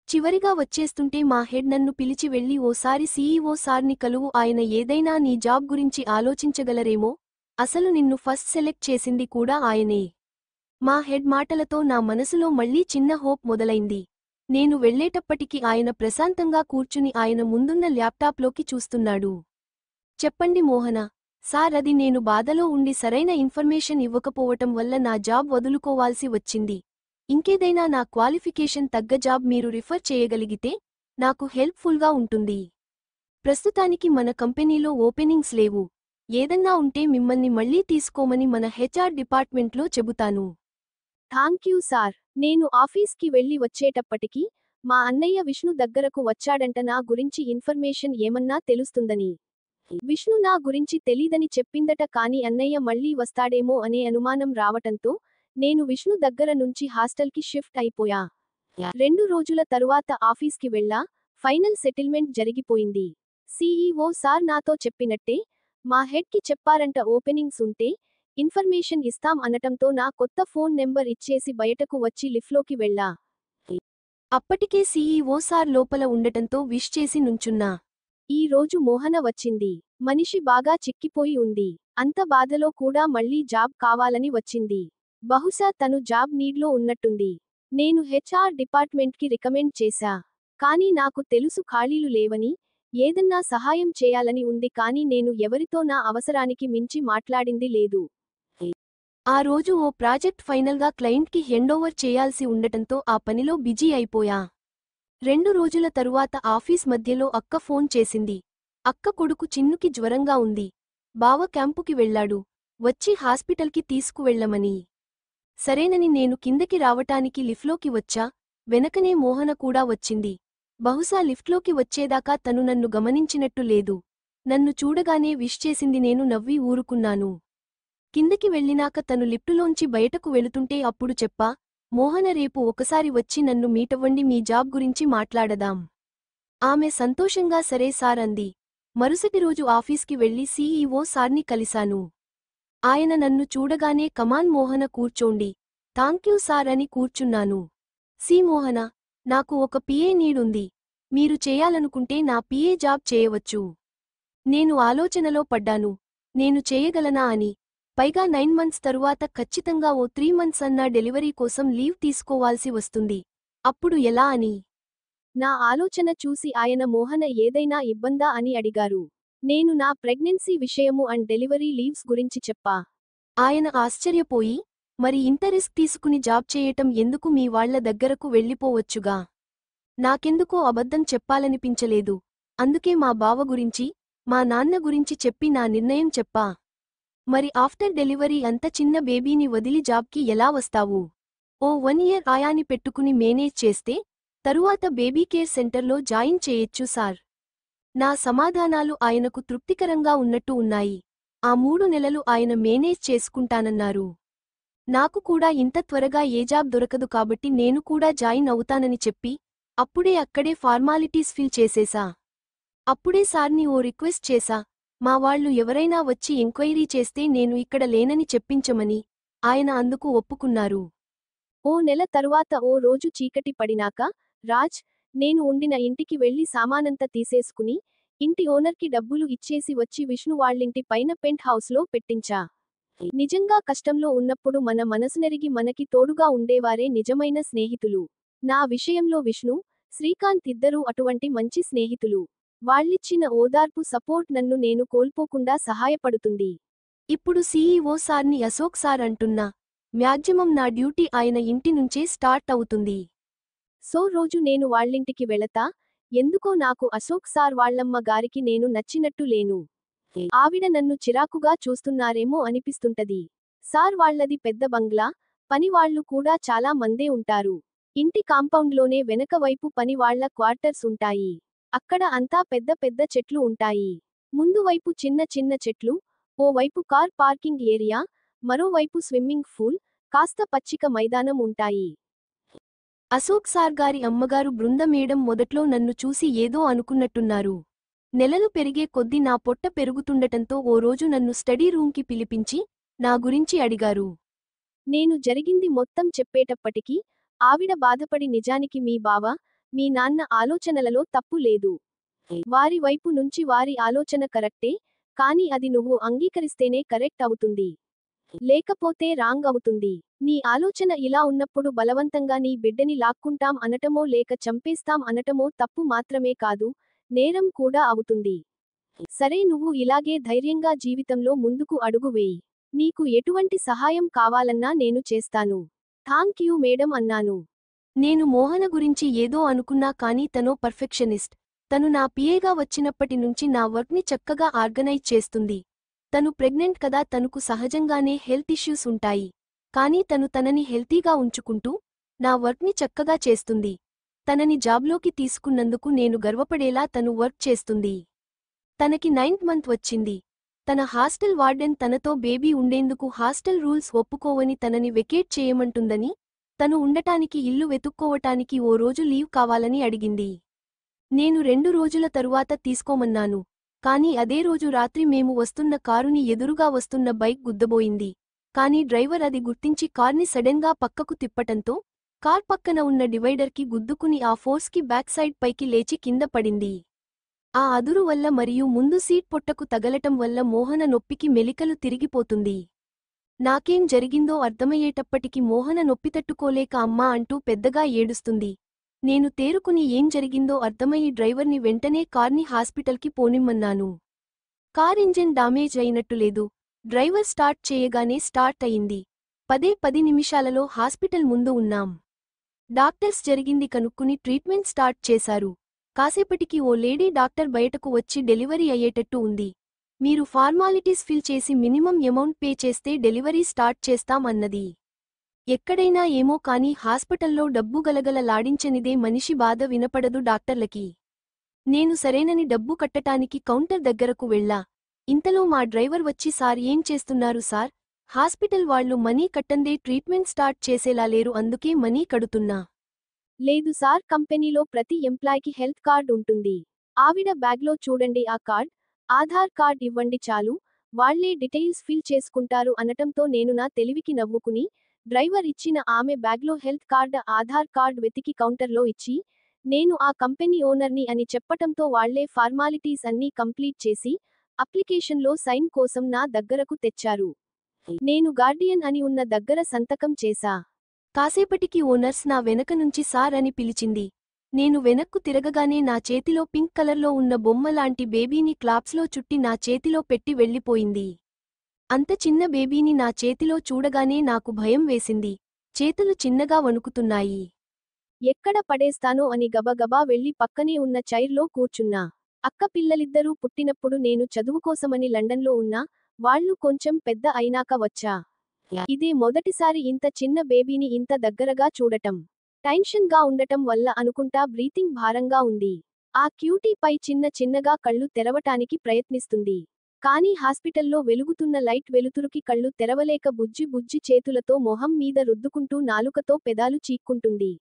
చివరిగా వచ్చేస్తుంటే మా హెడ్ నన్ను పిలిచి వెళ్ళి ఓసారి సీఈఓ సార్ని కలువు, ఆయన ఏదైనా నీ జాబ్ గురించి ఆలోచించగలరేమో, అసలు నిన్ను ఫస్ట్ సెలెక్ట్ చేసింది కూడా ఆయనే. మా హెడ్ మాటలతో నా మనసులో మళ్లీ చిన్న హోప్ మొదలైంది. నేను వెళ్లేటప్పటికి ఆయన ప్రశాంతంగా కూర్చుని ఆయన ముందున్న ల్యాప్టాప్లోకి చూస్తున్నాడు. చెప్పండి మోహన సార్, అది నేను బాధలో ఉండి సరైన ఇన్ఫర్మేషన్ ఇవ్వకపోవటం వల్ల నా జాబ్ వదులుకోవాల్సి వచ్చింది. ఇంకేదైనా నా క్వాలిఫికేషన్ తగ్గ జాబ్ మీరు రిఫర్ చేయగలిగితే నాకు హెల్ప్ఫుల్గా ఉంటుంది. ప్రస్తుతానికి మన కంపెనీలో ఓపెనింగ్స్ లేవు. ఏదన్నా ఉంటే మిమ్మల్ని మళ్లీ తీసుకోమని మన హెచ్ఆర్ డిపార్ట్మెంట్లో చెబుతాను. Thank you sir. నేను ఆఫీస్కి వెళ్లి వచ్చేటప్పటికి మా అన్నయ్య విష్ణు దగ్గరకు వచ్చాడంట నా గురించి ఇన్ఫర్మేషన్ ఏమన్నా తెలుస్తుందని. విష్ణు నా గురించి తెలీదని చెప్పిందట, కానీ అన్నయ్య మళ్లీ వస్తాడేమో అనే అనుమానం రావటంతో నేను విష్ణు దగ్గర నుంచి హాస్టల్కి షిఫ్ట్ అయిపోయా. 2 రోజుల తరువాత ఆఫీస్కి వెళ్ళా. ఫైనల్ సెటిల్మెంట్ జరిగిపోయింది. సీఈఓ సార్ నాతో చెప్పినట్టే మా హెడ్కి చెప్పారంట ఓపెనింగ్స్ ఉంటే ఇన్ఫర్మేషన్ ఇస్తాం అనటంతో నా కొత్త ఫోన్ నెంబర్ ఇచ్చేసి బయటకు వచ్చి లిఫ్ట్లోకి వెళ్ళా. అప్పటికే సీఈఓ సార్ లోపల ఉండటంతో విష్ చేసి నుంచున్నా. ఈ రోజు మోహన వచ్చింది. మనిషి బాగా చిక్కిపోయి ఉంది. అంత బాధలో కూడా మళ్లీ జాబ్ కావాలని వచ్చింది. బహుశా తను జాబ్ నీడ్లో ఉన్నట్టుంది. నేను హెచ్ఆర్ డిపార్ట్మెంట్కి రికమెండ్ చేశా. కానీ నాకు తెలుసు ఖాళీలు లేవని, ఏదన్నా సహాయం చేయాలని ఉంది, కానీ నేను ఎవరితో నా అవసరానికి మించి మాట్లాడింది లేదు. ఆ రోజు ఓ ప్రాజెక్ట్ ఫైనల్గా క్లయింట్కి హ్యాండోవర్ చేయాల్సి ఉండటంతో ఆ పనిలో బిజీ అయిపోయా. 2 రోజుల తరువాత ఆఫీస్ మధ్యలో అక్క ఫోన్ చేసింది. అక్క కొడుకు చిన్నుకి జ్వరంగా ఉంది. బావ క్యాంపుకి వెళ్లాడు. వచ్చి హాస్పిటల్కి తీసుకువెళ్లమని. సరేనని నేను కిందకి రావటానికి లిఫ్ట్లోకి వచ్చా. వెనకనే మోహన కూడా వచ్చింది. బహుశా లిఫ్ట్లోకి వచ్చేదాకా తను నన్ను గమనించినట్టు లేదు. నన్ను చూడగానే విష్ చేసింది. నేను నవ్వి ఊరుకున్నాను. కిందకి వెళ్ళినాక తను లిఫ్టులోంచి బయటకు వెళుతుంటే అప్పుడు చెప్పా, మోహన రేపు ఒకసారి వచ్చి నన్ను మీటవ్వండి, మీ జాబ్ గురించి మాట్లాడదాం. ఆమె సంతోషంగా సరే సార్ అంది. మరుసటి రోజు ఆఫీస్కి వెళ్లి సీఈఓ సార్ని కలిశాను. ఆయన నన్ను చూడగానే కమాన్ మోహన కూర్చోండి, థాంక్యూ సార్ అని కూర్చున్నాను. సి మోహన, నాకు ఒక పిఏ నీడుంది. మీరు చేయాలనుకుంటే నా పిఏ జాబ్ చేయవచ్చు. నేను ఆలోచనలో పడ్డాను. నేను చేయగలనా అని. పైగా 9 మంత్స్ తరువాత ఖచ్చితంగా ఓ 3 మంత్స్ అన్నా డెలివరీ కోసం లీవ్ తీసుకోవాల్సి వస్తుంది. అప్పుడు ఎలా అని నా ఆలోచన చూసి ఆయన మోహన ఏదైనా ఇబ్బందా అని అడిగారు. నేను నా ప్రెగ్నెన్సీ విషయము అండ్ డెలివరీ లీవ్స్ గురించి చెప్పా. ఆయన ఆశ్చర్యపోయి, మరి ఇంత రిస్క్ తీసుకుని జాబ్ చేయటం ఎందుకు, మీ వాళ్ల దగ్గరకు వెళ్ళిపోవచ్చుగా. నాకెందుకో అబద్ధం చెప్పాలనిపించలేదు. అందుకే మా బావ గురించి, మా నాన్న గురించి చెప్పి నా నిర్ణయం చెప్పా. మరి ఆఫ్టర్ డెలివరీ అంత చిన్న బేబీని వదిలి జాబ్కి ఎలా వస్తావు? ఓ 1 ఇయర్ ఆయాని పెట్టుకుని మేనేజ్ చేస్తే తరువాత బేబీ కేర్ సెంటర్లో జాయిన్ చేయొచ్చు సార్. నా సమాధానాలు ఆయనకు తృప్తికరంగా ఉన్నట్టు ఉన్నాయి. ఆ 3 నెలలు ఆయన మేనేజ్ చేసుకుంటానన్నారు. నాకు కూడా ఇంత త్వరగా ఏ జాబ్ దొరకదు కాబట్టి నేను కూడా జాయిన్ అవుతానని చెప్పి, అప్పుడే అక్కడే ఫార్మాలిటీస్ ఫిల్ చేసేశా. అప్పుడే సార్ని ఓ రిక్వెస్ట్ చేశా, మా వాళ్ళు ఎవరైనా వచ్చి ఎంక్వైరీ చేస్తే నేను ఇక్కడ లేనని చెప్పించమని. ఆయన అందుకు ఒప్పుకున్నారు. ఓ నెల తరువాత ఓ రోజు చీకటి పడినాక, రాజ్, నేను ఉండిన ఇంటికి వెళ్లి సామానంతా తీసేసుకుని, ఇంటి ఓనర్కి డబ్బులు ఇచ్చేసి వచ్చి విష్ణు వాళ్ళింటి పైన పెంట్ హౌస్లో పెట్టించా. నిజంగా కష్టంలో ఉన్నప్పుడు మన మనసునెరిగి మనకి తోడుగా ఉండేవారే నిజమైన స్నేహితులు. నా విషయంలో విష్ణు, శ్రీకాంత్ ఇద్దరూ అటువంటి మంచి స్నేహితులు. వాళ్ళిచ్చిన ఓదార్పు సపోర్ట్ నన్ను నేను కోల్పోకుండా సహాయపడుతుంది. ఇప్పుడు సీఈఓ సార్ని అశోక్ సార్ అంటున్నా. మ్యాక్సిమం నా డ్యూటీ ఆయన ఇంటి నుంచే స్టార్ట్ అవుతుంది. సో రోజు నేను వాళ్ళింటికి వెళతా. ఎందుకో నాకు అశోక్ సార్ వాళ్ళమ్మ గారికి నేను నచ్చినట్టు లేను. ఆవిడ నన్ను చిరాకుగా చూస్తున్నారేమో అనిపిస్తుంటది. సార్ వాళ్ళది పెద్ద బంగ్లా, పనివాళ్లు కూడా చాలా మందే ఉంటారు. ఇంటి కాంపౌండ్లోనే వెనక వైపు పనివాళ్ల క్వార్టర్స్ ఉంటాయి. అక్కడ అంతా పెద్ద పెద్ద చెట్లు ఉంటాయి. ముందు వైపు చిన్న చిన్న చెట్లు, ఓ వైపు కార్ పార్కింగ్ ఏరియా, మరోవైపు స్విమ్మింగ్ పూల్, కాస్త పచ్చిక మైదానం ఉంటాయి. అశోక్ సార్ గారి అమ్మగారు బృంద మేడం మొదట్లో నన్ను చూసి ఏదో అనుకున్నట్టున్నారు. నెలలు పెరిగే కొద్దీ నా పొట్ట పెరుగుతుండటంతో ఓ రోజు నన్ను స్టడీ రూంకి పిలిపించి, నా గురించి అడిగారు. నేను జరిగింది మొత్తం చెప్పేటప్పటికీ, ఆవిడ బాధపడి నిజానికి మీ బావ, మీ నాన్న ఆలోచనలలో తప్పు లేదు. వారి వైపు నుంచి వారి ఆలోచన కరెక్టే, కానీ అది నువ్వు అంగీకరిస్తేనే కరెక్ట్ అవుతుంది. లేకపోతే రాంగ్ అవుతుంది. నీ ఆలోచన ఇలా ఉన్నప్పుడు బలవంతంగా నీ బిడ్డని లాక్కుంటాం అనటమో లేక చంపేస్తాం అనటమో తప్పు మాత్రమే కాదు, నేరం కూడా అవుతుంది. సరే, నువ్వు ఇలాగే ధైర్యంగా జీవితంలో ముందుకు అడుగు వేయి. నీకు ఎటువంటి సహాయం కావాలన్నా నేను చేస్తాను. థాంక్ యూ మేడం అన్నాను. నేను మోహన గురించి ఏదో అనుకున్నా కానీ తనో పర్ఫెక్షనిస్ట్. తను నా పిఏగా వచ్చినప్పటి నుంచి నా వర్క్ని చక్కగా ఆర్గనైజ్ చేస్తుంది. తను ప్రెగ్నెంట్ కదా, తనకు సహజంగానే హెల్త్ ఇష్యూస్ ఉంటాయి. కానీ తను తనని హెల్తీగా ఉంచుకుంటూ, నా వర్క్ని చక్కగా చేస్తుంది. తనని జాబ్లోకి తీసుకున్నందుకు నేను గర్వపడేలా తను వర్క్ చేస్తుంది. తనకి 9th మంత్ వచ్చింది. తన హాస్టల్ వార్డెన్ తనతో బేబీ ఉండేందుకు హాస్టల్ రూల్స్ ఒప్పుకోవని తనని వెకేట్ చేయమంటుందని, తను ఉండటానికి ఇల్లు వెతుక్కోవటానికి ఓ రోజు లీవ్ కావాలని అడిగింది. నేను 2 రోజుల తరువాత తీసుకోమన్నాను. కానీ అదే రోజు రాత్రి మేము వస్తున్న కారుని ఎదురుగా వస్తున్న బైక్ గుద్దబోయింది. కానీ డ్రైవర్ అది గుర్తించి కార్ని సడెన్గా పక్కకు తిప్పటంతో, కార్ పక్కన ఉన్న డివైడర్కి గుద్దుకుని ఆ ఫోర్స్కి బ్యాక్ సైడ్ పైకి లేచి కింద పడింది. ఆ అదురు వల్ల మరియు ముందు సీట్ పొట్టకు తగలటం వల్ల మోహన నొప్పికి మెలికలు తిరిగిపోతుంది. నాకేం జరిగిందో అర్థమయ్యేటప్పటికి మోహన నొప్పి తట్టుకోలేక అమ్మా అంటూ పెద్దగా ఏడుస్తుంది. నేను తేరుకుని ఏం జరిగిందో అర్థమయ్యి డ్రైవర్ని వెంటనే కార్ని హాస్పిటల్కి పోనిమ్మన్నాను. కార్ ఇంజిన్ డామేజ్ అయినట్టులేదు. డ్రైవర్ స్టార్ట్ చేయగానే స్టార్ట్ అయింది. 10 నిమిషాలలో హాస్పిటల్ ముందు ఉన్నాం. డాక్టర్స్ జరిగింది కనుక్కుని ట్రీట్మెంట్ స్టార్ట్ చేశారు. కాసేపటికి ఓ లేడీ డాక్టర్ బయటకు వచ్చి డెలివరీ అయ్యేటట్టు ఉంది. మీరు ఫార్మాలిటీస్ ఫిల్ చేసి మినిమం అమౌంట్ పే చేస్తే డెలివరీ స్టార్ట్ చేస్తాం అన్నది. ఎక్కడైనా ఏమో కానీ హాస్పిటల్లో డబ్బు గలగలలాడించనిదే మనిషి బాధ వినపడదు డాక్టర్లకి. నేను సరేనని డబ్బు కట్టటానికి కౌంటర్ దగ్గరకు వెళ్ళా. ఇంతలో మా డ్రైవర్ వచ్చి సార్ ఏం చేస్తున్నారు సార్? హాస్పిటల్ వాళ్ళు మనీ కట్టందే ట్రీట్మెంట్ స్టార్ట్ చేసేలా లేరు, అందుకే మనీ కడుతున్నా. లేదు సార్, కంపెనీలో ప్రతి ఎంప్లాయ్కి హెల్త్ కార్డ్ ఉంటుంది. ఆవిడ బ్యాగ్లో చూడండి ఆ కార్డ్, ఆధార్ కార్డ్ ఇవ్వండి చాలు, వాళ్లే డీటెయిల్స్ ఫిల్ చేసుకుంటారు అనటంతో నేను నా తెలివికి నవ్వుకుని, డ్రైవర్ ఇచ్చిన ఆమె బ్యాగ్లో హెల్త్ కార్డ్ ఆధార్ కార్డ్ వెతికి కౌంటర్లో ఇచ్చి, నేను ఆ కంపెనీ ఓనర్ని అని చెప్పటంతో వాళ్లే ఫార్మాలిటీస్ అన్నీ కంప్లీట్ చేసి, అప్లికేషన్లో సైన్ కోసం నా దగ్గరకు తెచ్చారు. నేను గార్డియన్ అని ఉన్న దగ్గర సంతకం చేశా. కాసేపటికి ఓ నర్స్ నా వెనక నుంచి సార్ అని పిలిచింది. నేను వెనక్కు తిరగగానే నా చేతిలో పింక్ కలర్లో ఉన్న బొమ్మలాంటి బేబీని క్లాప్స్లో చుట్టి నా చేతిలో పెట్టి వెళ్ళిపోయింది. అంత చిన్న బేబీని నా చేతిలో చూడగానే నాకు భయం వేసింది. చేతులు చిన్నగా వణుకుతున్నాయి. ఎక్కడ పడేస్తానో అని గబగబా వెళ్లి పక్కనే ఉన్న చైర్లో కూర్చున్నా. అక్క పిల్లలిద్దరూ పుట్టినప్పుడు నేను చదువుకోసమని లండన్లో ఉన్నా, వాళ్ళు కొంచెం పెద్ద అయినాక వచ్చా. ఇదే మొదటిసారి ఇంత చిన్న బేబీని ఇంత దగ్గరగా చూడటం. టెన్షన్ గా ఉండటం వల్ల అనుకుంటా బ్రీతింగ్ భారంగా ఉంది. ఆ క్యూటీ పై చిన్నగా కళ్ళు తెరవటానికి ప్రయత్నిస్తుంది. కానీ హాస్పిటల్లో వెలుగుతున్న లైట్ వెలుతురుకి కళ్ళు తెరవలేక బుజ్జి చేతులతో మొహం మీద రుద్దుకుంటూ నాలుకతో పెదాలు చీక్కుంటుంది.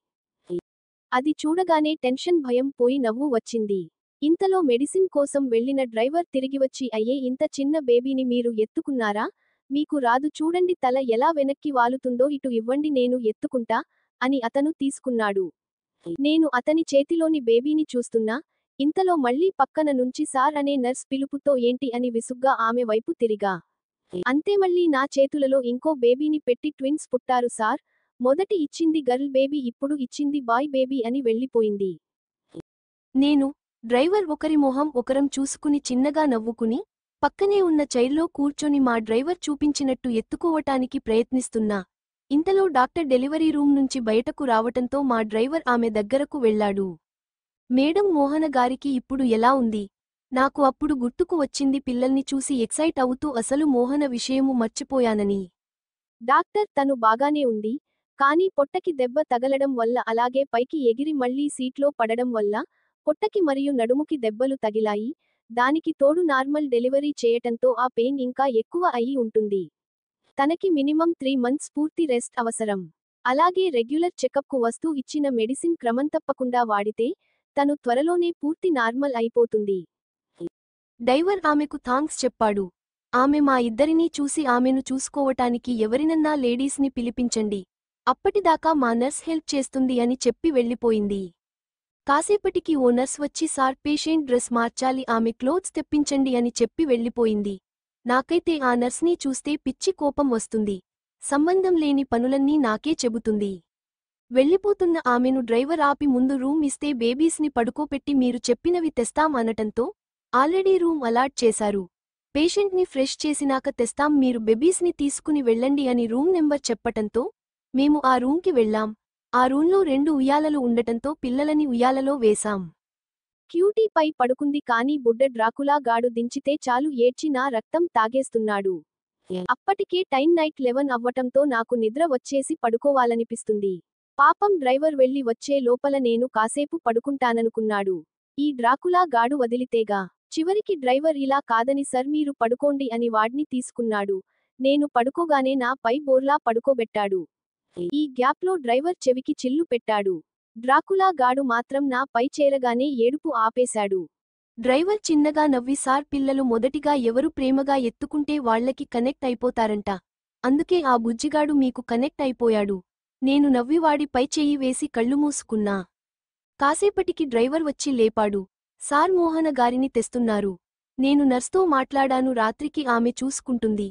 అది చూడగానే టెన్షన్ భయం పోయి నవ్వు వచ్చింది. ఇంతలో మెడిసిన్ కోసం వెళ్లిన డ్రైవర్ తిరిగివచ్చి అయ్యే ఇంత చిన్న బేబీని మీరు ఎత్తుకున్నారా? మీకు రాదు చూడండి తల ఎలా వెనక్కి వాలుతుందో ఇటు ఇవ్వండి నేను ఎత్తుకుంటా, అని అతను తీసుకున్నాడు. నేను అతని చేతిలోని బేబీని చూస్తున్నా, ఇంతలో మళ్ళీ పక్కన నుంచి సార్ అనే నర్స్ పిలుపుతో ఏంటి అని విసుగ్గా ఆమె వైపు తిరిగా. అంతే మళ్ళీ నా చేతులలో ఇంకో బేబీని పెట్టి ట్విన్స్ పుట్టారు సార్, మొదటి ఇచ్చింది గర్ల్ బేబీ ఇప్పుడు ఇచ్చింది బాయ్ బేబీ అని వెళ్ళిపోయింది. నేను, డ్రైవర్ ఒకరి మొహం ఒకరం చూసుకుని చిన్నగా నవ్వుకుని, పక్కనే ఉన్న చైర్లో కూర్చొని మా డ్రైవర్ చూపించినట్టు ఎత్తుకోవటానికి ప్రయత్నిస్తున్నా. ఇంతలో డాక్టర్ డెలివరీ రూమ్ నుంచి బయటకు రావటంతో మా డ్రైవర్ ఆమె దగ్గరకు వెళ్లాడు. మేడం మోహన గారికి ఇప్పుడు ఎలా ఉంది? నాకు అప్పుడు గుర్తుకు వచ్చింది పిల్లల్ని చూసి ఎక్సైట్ అవుతూ అసలు మోహన విషయము మర్చిపోయానని. డాక్టర్ తను బాగానే ఉంది, కానీ పొట్టకి దెబ్బ తగలడం వల్ల అలాగే పైకి ఎగిరి మళ్లీ సీట్లో పడడం వల్ల పొట్టకి మరియు నడుముకి దెబ్బలు తగిలాయి, దానికి తోడు నార్మల్ డెలివరీ చేయటంతో ఆ పెయిన్ ఇంకా ఎక్కువ అయి ఉంటుంది. తనకి మినిమం 3 మంత్స్ పూర్తి రెస్ట్ అవసరం. అలాగే రెగ్యులర్ చెకప్కు వస్తూ ఇచ్చిన మెడిసిన్ క్రమంతప్పకుండా వాడితే తను త్వరలోనే పూర్తి నార్మల్ అయిపోతుంది. డైవర్ ఆమెకు థాంక్స్ చెప్పాడు. ఆమె మా ఇద్దరినీ చూసి ఆమెను చూసుకోవటానికి ఎవరినన్నా లేడీస్ని పిలిపించండి, అప్పటిదాకా మా నర్స్ హెల్ప్ చేస్తుంది అని చెప్పి వెళ్ళిపోయింది. కాసేపటికి ఓ నర్స్ వచ్చి సార్ పేషెంట్ డ్రెస్ మార్చాలి ఆమె క్లోత్స్ తెప్పించండి అని చెప్పి వెళ్ళిపోయింది. నాకైతే ఆ నర్స్ని చూస్తే పిచ్చి కోపం వస్తుంది. సంబంధం లేని పనులన్నీ నాకే చెబుతుంది. వెళ్ళిపోతున్న ఆమెను డ్రైవర్ ఆపి ముందు రూమ్ ఇస్తే బేబీస్ని పడుకోపెట్టి మీరు చెప్పినవి తెస్తాం అనటంతో, ఆల్రెడీ రూమ్ అలాట్ చేశారు, పేషెంట్ని ఫ్రెష్ చేసినాక తెస్తాం మీరు బేబీస్ని తీసుకుని వెళ్ళండి అని రూమ్ నెంబర్ చెప్పటంతో మేము ఆ రూమ్కి వెళ్ళాం. ఆ రూంలో 2 ఉయ్యాలలు ఉండటంతో పిల్లలని ఉయ్యాలలో వేశాం. క్యూటీ పై పడుకుంది కానీ బుడ్డ డ్రాకులా గాడు దించితే చాలు ఏడ్చి నా రక్తం తాగేస్తున్నాడు. అప్పటికే టైం నైట్ 11 అవ్వటంతో నాకు నిద్ర వచ్చేసి పడుకోవాలనిపిస్తుంది. పాపం డ్రైవర్ వెళ్లి వచ్చే లోపల నేను కాసేపు పడుకుంటాననుకున్నాడు. ఈ డ్రాకులా గాడు వదిలితేగా. చివరికి డ్రైవర్ ఇలా కాదని సర్ మీరు పడుకోండి అని వాడ్ని తీసుకున్నాడు. నేను పడుకోగానే నా పై బోర్లా పడుకోబెట్టాడు. ఈ గ్యాప్లో డ్రైవర్ చెవికి చిల్లు పెట్టాడు. డ్రాకులా గాడు మాత్రం నా పై చేరగానే ఏడుపు ఆపేశాడు. డ్రైవర్ చిన్నగా నవ్వి సార్ పిల్లలు మొదటిగా ఎవరు ప్రేమగా ఎత్తుకుంటే వాళ్లకి కనెక్ట్ అయిపోతారంట, అందుకే ఆ బుజ్జిగాడు మీకు కనెక్ట్ అయిపోయాడు. నేను నవ్వి వాడి పై చెయ్యి వేసి కళ్ళు మూసుకున్నా. కాసేపటికి డ్రైవర్ వచ్చి లేపాడు. సార్ మోహన గారిని తెస్తున్నారు. నేను నర్స్తో మాట్లాడాను రాత్రికి ఆమె చూసుకుంటుంది.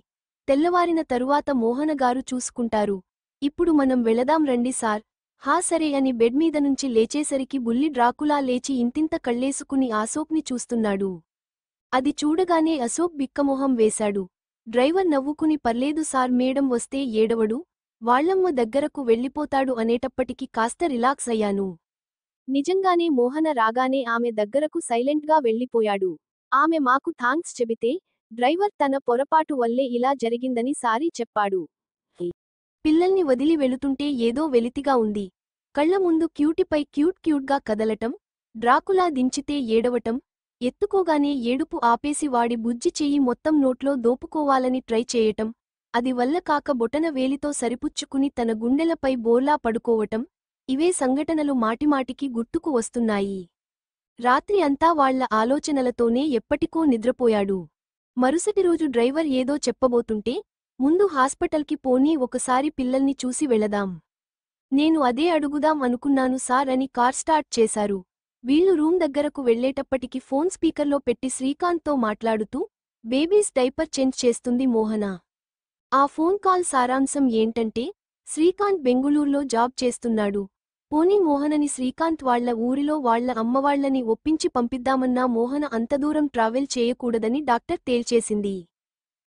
తెల్లవారిన తరువాత మోహనగారు చూసుకుంటారు. ఇప్పుడు మనం వెళదాం రండి సార్. హా సరే అని బెడ్ మీద నుంచి లేచేసరికి బుల్లి డ్రాకులా లేచి ఇంతింత కళ్ళేసుకుని అశోక్ని చూస్తున్నాడు. అది చూడగానే అశోక్ బిక్కమొహం వేశాడు. డ్రైవర్ నవ్వుకుని పర్లేదు సార్ మేడం వస్తే ఏడవడు, వాళ్ళమ్మ దగ్గరకు వెళ్ళిపోతాడు అనేటప్పటికి కాస్త రిలాక్స్ అయ్యాను. నిజంగానే మోహన రాగానే ఆమె దగ్గరకు సైలెంట్గా వెళ్ళిపోయాడు. ఆమె మాకు థాంక్స్ చెబితే, డ్రైవర్ తన పొరపాటు వల్లే ఇలా జరిగిందని సారీ చెప్పాడు. పిల్లల్ని వదిలి వెళుతుంటే ఏదో వెలితిగా ఉంది. కళ్ల ముందు క్యూటీపై క్యూట్గా కదలటం, డ్రాకులా దించితే ఏడవటం, ఎత్తుకోగానే ఏడుపు ఆపేసి వాడి బుజ్జి చెయ్యి మొత్తం నోట్లో దోపుకోవాలని ట్రై చేయటం, అది వల్ల కాక బొటన వేలితో సరిపుచ్చుకుని తన గుండెలపై బోర్లా పడుకోవటం, ఇవే సంఘటనలు మాటిమాటికి గుర్తుకు వస్తున్నాయి. రాత్రి అంతా వాళ్ల ఆలోచనలతోనే ఎప్పటికో నిద్రపోయాడు. మరుసటి రోజు డ్రైవర్ ఏదో చెప్పబోతుంటే, ముందు హాస్పిటల్కి పోనీ ఒకసారి పిల్లల్ని చూసి వెళదాం. నేను అదే అడుగుదాం అనుకున్నాను సార్ అని కార్ స్టార్ట్ చేశారు. వీళ్లు రూమ్ దగ్గరకు వెళ్లేటప్పటికి ఫోన్ స్పీకర్లో పెట్టి శ్రీకాంత్తో మాట్లాడుతూ, బేబీస్ డైపర్ చేంజ్ చేస్తుంది మోహన. ఆ ఫోన్ కాల్ సారాంశం ఏంటంటే, శ్రీకాంత్ బెంగుళూరులో జాబ్ చేస్తున్నాడు. పోనీ మోహనని శ్రీకాంత్ వాళ్ల ఊరిలో వాళ్ల అమ్మవాళ్లని ఒప్పించి పంపిద్దామన్నా మోహన అంతదూరం ట్రావెల్ చేయకూడదని డాక్టర్ తేల్చేసింది.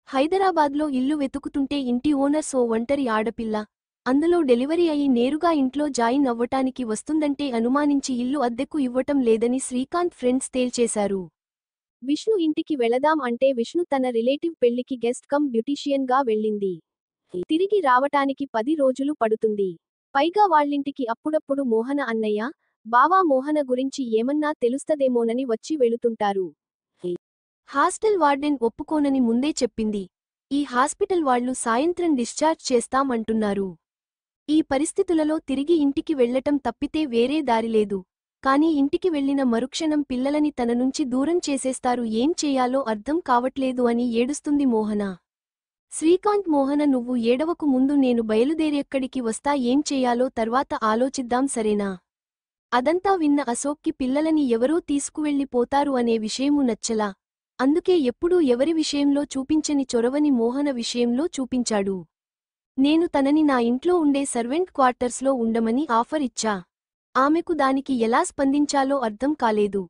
హైదరాబాద్లో ఇల్లు వెతుకుతుంటే ఇంటి ఓనర్స్ ఓ ఒంటరి ఆడపిల్ల, అందులో డెలివరీ అయి నేరుగా ఇంట్లో జాయిన్ అవ్వటానికి వస్తుందంటే అనుమానించి ఇల్లు అద్దెకు ఇవ్వటం లేదని శ్రీకాంత్ ఫ్రెండ్స్ తేల్చేశారు. విష్ణు ఇంటికి వెళదాం అంటే విష్ణు తన రిలేటివ్ పెళ్లికి గెస్ట్ కమ్ బ్యూటీషియన్ గా వెళ్ళింది. తిరిగి రావటానికి 10 రోజులు పడుతుంది. పైగా వాళ్ళింటికి అప్పుడప్పుడు మోహన అన్నయ్య, బావా మోహన గురించి ఏమన్నా తెలుస్తదేమోనని వచ్చి వెళుతుంటారు. హాస్టల్ వార్డెన్ ఒప్పుకోనని ముందే చెప్పింది. ఈ హాస్పిటల్ వాళ్ళు సాయంత్రం డిశ్చార్జ్ చేస్తాం అంటున్నారు. ఈ పరిస్థితులలో తిరిగి ఇంటికి వెళ్లటం తప్పితే వేరే దారిలేదు. కానీ ఇంటికి వెళ్లిన మరుక్షణం పిల్లలని తన నుంచి దూరం చేసేస్తారు. ఏం చేయాలో అర్థం కావట్లేదు అని ఏడుస్తుంది మోహన. శ్రీకాంత్ మోహన నువ్వు ఏడవకు ముందు నేను బయలుదేరెక్కడికి వస్తా ఏం చేయాలో తర్వాత ఆలోచిద్దాం సరేనా? అదంతా విన్న అశోక్కి పిల్లలని ఎవరో తీసుకువెళ్ళిపోతారు అనే విషయము నచ్చలా. అందుకే ఎప్పుడూ ఎవరి విషయంలో చూపించని చొరవని మోహన విషయంలో చూపించాడు. నేను తనని నా ఇంట్లో ఉండే సర్వెంట్ క్వార్టర్స్లో ఉండమని ఆఫర్ ఇచ్చా. ఆమెకు దానికి ఎలా స్పందించాలో అర్థం కాలేదు.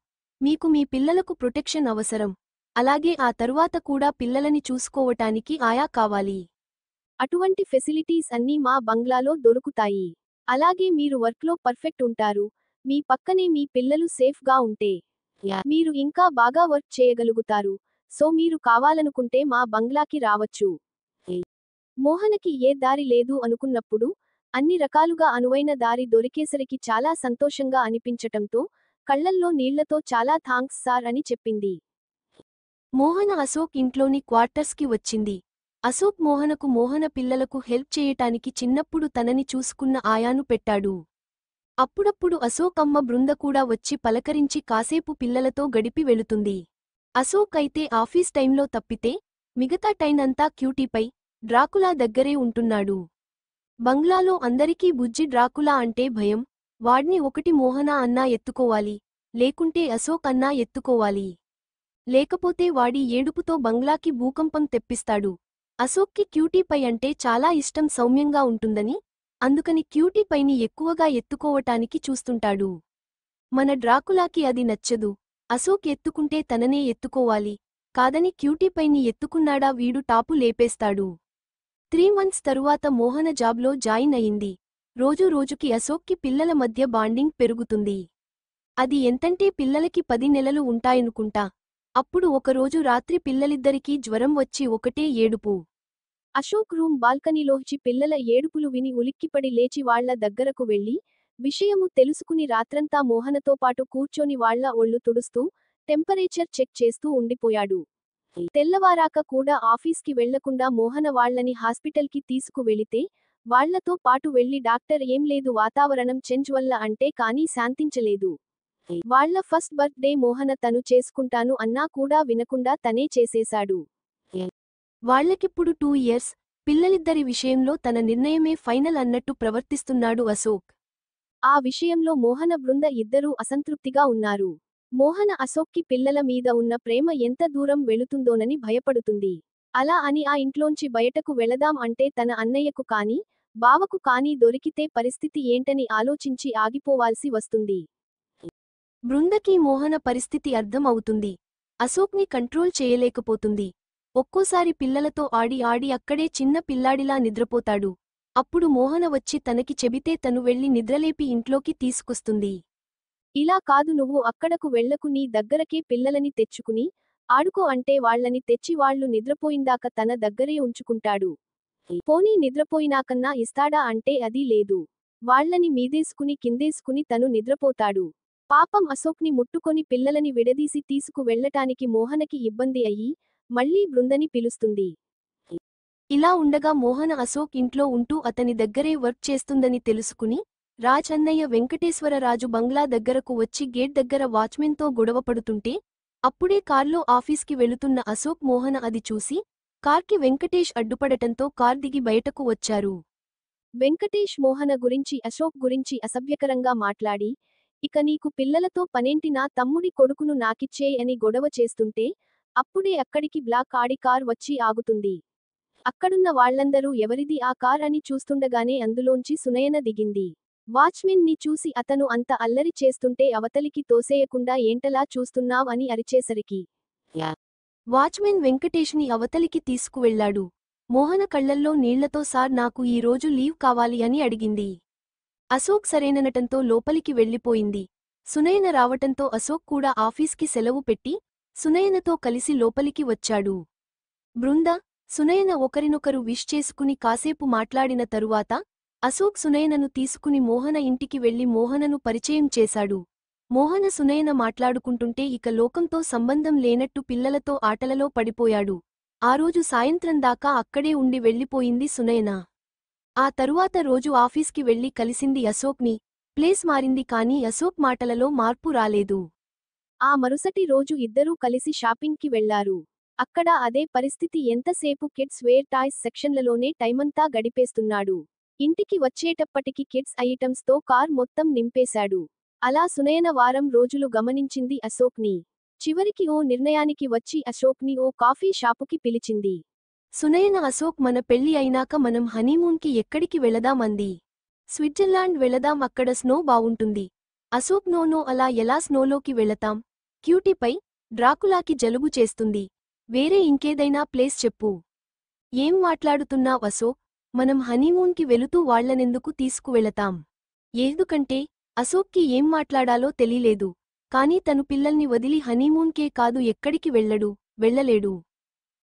మీకు మీ పిల్లలకు ప్రొటెక్షన్ అవసరం. అలాగే ఆ తరువాత కూడా పిల్లలని చూసుకోవటానికి ఆయా కావాలి. అటువంటి ఫెసిలిటీస్ అన్నీ మా బంగ్లాలో దొరుకుతాయి. అలాగే మీరు వర్క్లో పర్ఫెక్ట్ ఉంటారు. మీ పక్కనే మీ పిల్లలు సేఫ్గా ఉంటే మీరు ఇంకా బాగా వర్క్ చేయగలుగుతారు. సో మీరు కావాలనుకుంటే మా బంగ్లాకి రావచ్చు. మోహనకి ఏ దారి లేదు అనుకున్నప్పుడు అన్ని రకాలుగా అనువైన దారి దొరికేసరికి చాలా సంతోషంగా అనిపించటంతో కళ్లల్లో నీళ్లతో చాలా థాంక్స్ సార్ అని చెప్పింది. మోహన అశోక్ ఇంట్లోని క్వార్టర్స్కి వచ్చింది. అశోక్ మోహనకు మోహన పిల్లలకు హెల్ప్ చేయటానికి చిన్నప్పుడు తనని చూసుకున్న ఆయాను పెట్టాడు. అప్పుడప్పుడు అశోక్ అమ్మ బృంద కూడా వచ్చి పలకరించి కాసేపు పిల్లలతో గడిపి వెళుతుంది. అశోక్ అయితే ఆఫీస్ టైంలో తప్పితే మిగతా టైనంతా క్యూటీపై డ్రాకులా దగ్గరే ఉంటున్నాడు. బంగ్లాలో అందరికీ బుజ్జి డ్రాకులా అంటే భయం. వాడ్ని ఒకటి మోహన అన్నా ఎత్తుకోవాలి, లేకుంటే అశోక్ అన్నా ఎత్తుకోవాలి. లేకపోతే వాడి ఏడుపుతో బంగ్లాకి భూకంపం తెప్పిస్తాడు. అశోక్కి క్యూటీపై అంటే చాలా ఇష్టం, సౌమ్యంగా ఉంటుందని. అందుకని క్యూటీపైని ఎక్కువగా ఎత్తుకోవటానికి చూస్తుంటాడు. మన డ్రాకులాకి అది నచ్చదు. అశోక్ ఎత్తుకుంటే తననే ఎత్తుకోవాలి, కాదని క్యూటీపైని ఎత్తుకున్నాడా వీడు టాపు లేపేస్తాడు. 3 మంత్స్ తరువాత మోహన జాబ్లో జాయిన్ అయింది. రోజు రోజుకి అశోక్కి పిల్లల మధ్య బాండింగ్ పెరుగుతుంది. అది ఎంతంటే పిల్లలకి 10 నెలలు ఉంటాయనుకుంటా. అప్పుడు ఒకరోజు రాత్రి పిల్లలిద్దరికీ జ్వరం వచ్చి ఒకటే ఏడుపు. అశోక్ రూమ్ బాల్కనీలోంచి పిల్లల ఏడుపులు విని ఉలిక్కిపడి లేచి వాళ్ల దగ్గరకు వెళ్లి విషయము తెలుసుకుని రాత్రంతా మోహనతో పాటు కూర్చొని వాళ్ల ఒళ్ళు తుడుస్తూ టెంపరేచర్ చెక్ చేస్తూ ఉండిపోయాడు. తెల్లవారాక కూడా ఆఫీస్కి వెళ్లకుండా మోహన వాళ్లని హాస్పిటల్కి తీసుకువెళితే వాళ్లతో పాటు వెళ్లి డాక్టర్ ఏం లేదు వాతావరణం చేంజ్ వల్ల అంటే కానీ శాంతించలేదు. వాళ్ల ఫస్ట్ బర్త్ డే మోహన తను చేసుకుంటాను అన్నా కూడా వినకుండా తనే చేసేశాడు. వాళ్లకిప్పుడు 2 ఇయర్స్. పిల్లలిద్దరి విషయంలో తన నిర్ణయమే ఫైనల్ అన్నట్టు ప్రవర్తిస్తున్నాడు అశోక్. ఆ విషయంలో మోహన బృంద ఇద్దరూ అసంతృప్తిగా ఉన్నారు. మోహన అశోక్కి పిల్లల మీద ఉన్న ప్రేమ ఎంత దూరం వెళుతుందోనని భయపడుతుంది. అలా అని ఆ ఇంట్లోంచి బయటకు వెళదాం అంటే తన అన్నయ్యకు కానీ బావకు కానీ దొరికితే పరిస్థితి ఏంటని ఆలోచించి ఆగిపోవాల్సి వస్తుంది. బృందకి మోహన పరిస్థితి అర్థం అవుతుంది. అశోక్ని కంట్రోల్ చేయలేకపోతుంది. ఒక్కోసారి పిల్లలతో ఆడి ఆడి అక్కడే చిన్న పిల్లాడిలా నిద్రపోతాడు. అప్పుడు మోహన వచ్చి తనకి చెబితే తను వెళ్లి నిద్రలేపి ఇంట్లోకి తీసుకొస్తుంది. ఇలా కాదు, నువ్వు అక్కడకు వెళ్లకు, నీ దగ్గరకే పిల్లలని తెచ్చుకుని ఆడుకో అంటే వాళ్లని తెచ్చి వాళ్లు నిద్రపోయిందాక తన దగ్గరే ఉంచుకుంటాడు. పోనీ నిద్రపోయినాకన్నా ఇస్తాడా అంటే అదీ లేదు. వాళ్లని మీదేసుకుని కిందేసుకుని తను నిద్రపోతాడు. పాపం అశోక్ని ముట్టుకొని పిల్లలని విడదీసి తీసుకు వెళ్లటానికి మోహనకి ఇబ్బంది అయ్యి మళ్లీ బృందని పిలుస్తుంది. ఇలా ఉండగా మోహన అశోక్ ఇంట్లో ఉంటూ అతని దగ్గరే వర్క్ చేస్తుందని తెలుసుకుని రాజ్ అన్నయ్య వెంకటేశ్వరరాజు బంగ్లా దగ్గరకు వచ్చి గేట్ దగ్గర వాచ్మెన్తో గొడవపడుతుంటే అప్పుడే కార్లో ఆఫీస్కి వెళుతున్న అశోక్ మోహన అది చూసి కార్కి వెంకటేష్ అడ్డుపడటంతో కార్ దిగి బయటకు వచ్చారు. వెంకటేష్ మోహన గురించి అశోక్ గురించి అసభ్యకరంగా మాట్లాడి ఇక నీకు పిల్లలతో పనేంటి, నా తమ్ముడి కొడుకును నాకిచ్చేయ్ అని గొడవ చేస్తుంటే అప్పుడే అక్కడికి బ్లాక్ ఆడి కార్ వచ్చి ఆగుతుంది. అక్కడున్న వాళ్లందరూ ఎవరిది ఆ కార్ అని చూస్తుండగానే అందులోంచి సునయన దిగింది. వాచ్మెన్ ని చూసి అతను అంత అల్లరి చేస్తుంటే అవతలికి తోసేయకుండా ఏంటలా చూస్తున్నావ్ అని అరిచేసరికి వాచ్మెన్ వెంకటేష్ని అవతలికి తీసుకువెళ్లాడు. మోహన కళ్లల్లో నీళ్లతో సార్ నాకు ఈ రోజు లీవ్ కావాలి అని అడిగింది. అశోక్ సరేననటంతో లోపలికి వెళ్లిపోయింది. సునయన రావటంతో అశోక్ కూడా ఆఫీస్కి సెలవు పెట్టి సునయనతో కలిసి లోపలికి వచ్చాడు. బృంద, సునయన ఒకరినొకరు విష్ చేసుకుని కాసేపు మాట్లాడిన తరువాత అశోక్ సునయనను తీసుకుని మోహన ఇంటికి వెళ్లి మోహనను పరిచయం చేశాడు. మోహన సునయన మాట్లాడుకుంటుంటే ఇక లోకంతో సంబంధం లేనట్టు పిల్లలతో ఆటలలో పడిపోయాడు. ఆ రోజు సాయంత్రం దాకా అక్కడే ఉండి వెళ్లిపోయింది సునయన. ఆ తరువాత రోజు ఆఫీస్కి వెళ్లి కలిసింది అశోక్ని. ప్లేస్ మారింది కానీ అశోక్ మాటలలో మార్పు రాలేదు. ఆ మరుసటి రోజు ఇద్దరూ కలిసి షాపింగ్కి వెళ్లారు. అక్కడ అదే పరిస్థితి. ఎంతసేపు కిడ్స్ వేర్ టాయ్స్ సెక్షన్లలోనే టైమంతా గడిపేస్తున్నాడు. ఇంటికి వచ్చేటప్పటికి కిడ్స్ ఐటమ్స్తో కార్ మొత్తం నింపేశాడు. అలా సునయన వారం రోజులు గమనించింది అశోక్ని. చివరికి ఓ నిర్ణయానికి వచ్చి అశోక్ని ఓ కాఫీ షాపుకి పిలిచింది. సునయన అశోక్ మన పెళ్లి అయినాక మనం హనీమూన్కి ఎక్కడికి వెళదాం అంది. స్విట్జర్లాండ్ వెళదాం, అక్కడ స్నో బావుంటుంది. అశోక్ నో అలా ఎలా స్నోలోకి వెళతాం? క్యూటీపై డ్రాకులాకి జలుబు చేస్తుంది. వేరే ఇంకేదైనా ప్లేస్ చెప్పు. ఏం మాట్లాడుతున్నావ్ అశోక్? మనం హనీమూన్కి వెళుతూ వాళ్లనెందుకు తీసుకువెళతాం? ఎందుకంటే అశోక్కి ఏం మాట్లాడాలో తెలీలేదు. కాని తను పిల్లల్ని వదిలి హనీమూన్కే కాదు ఎక్కడికి వెళ్ళలేడు.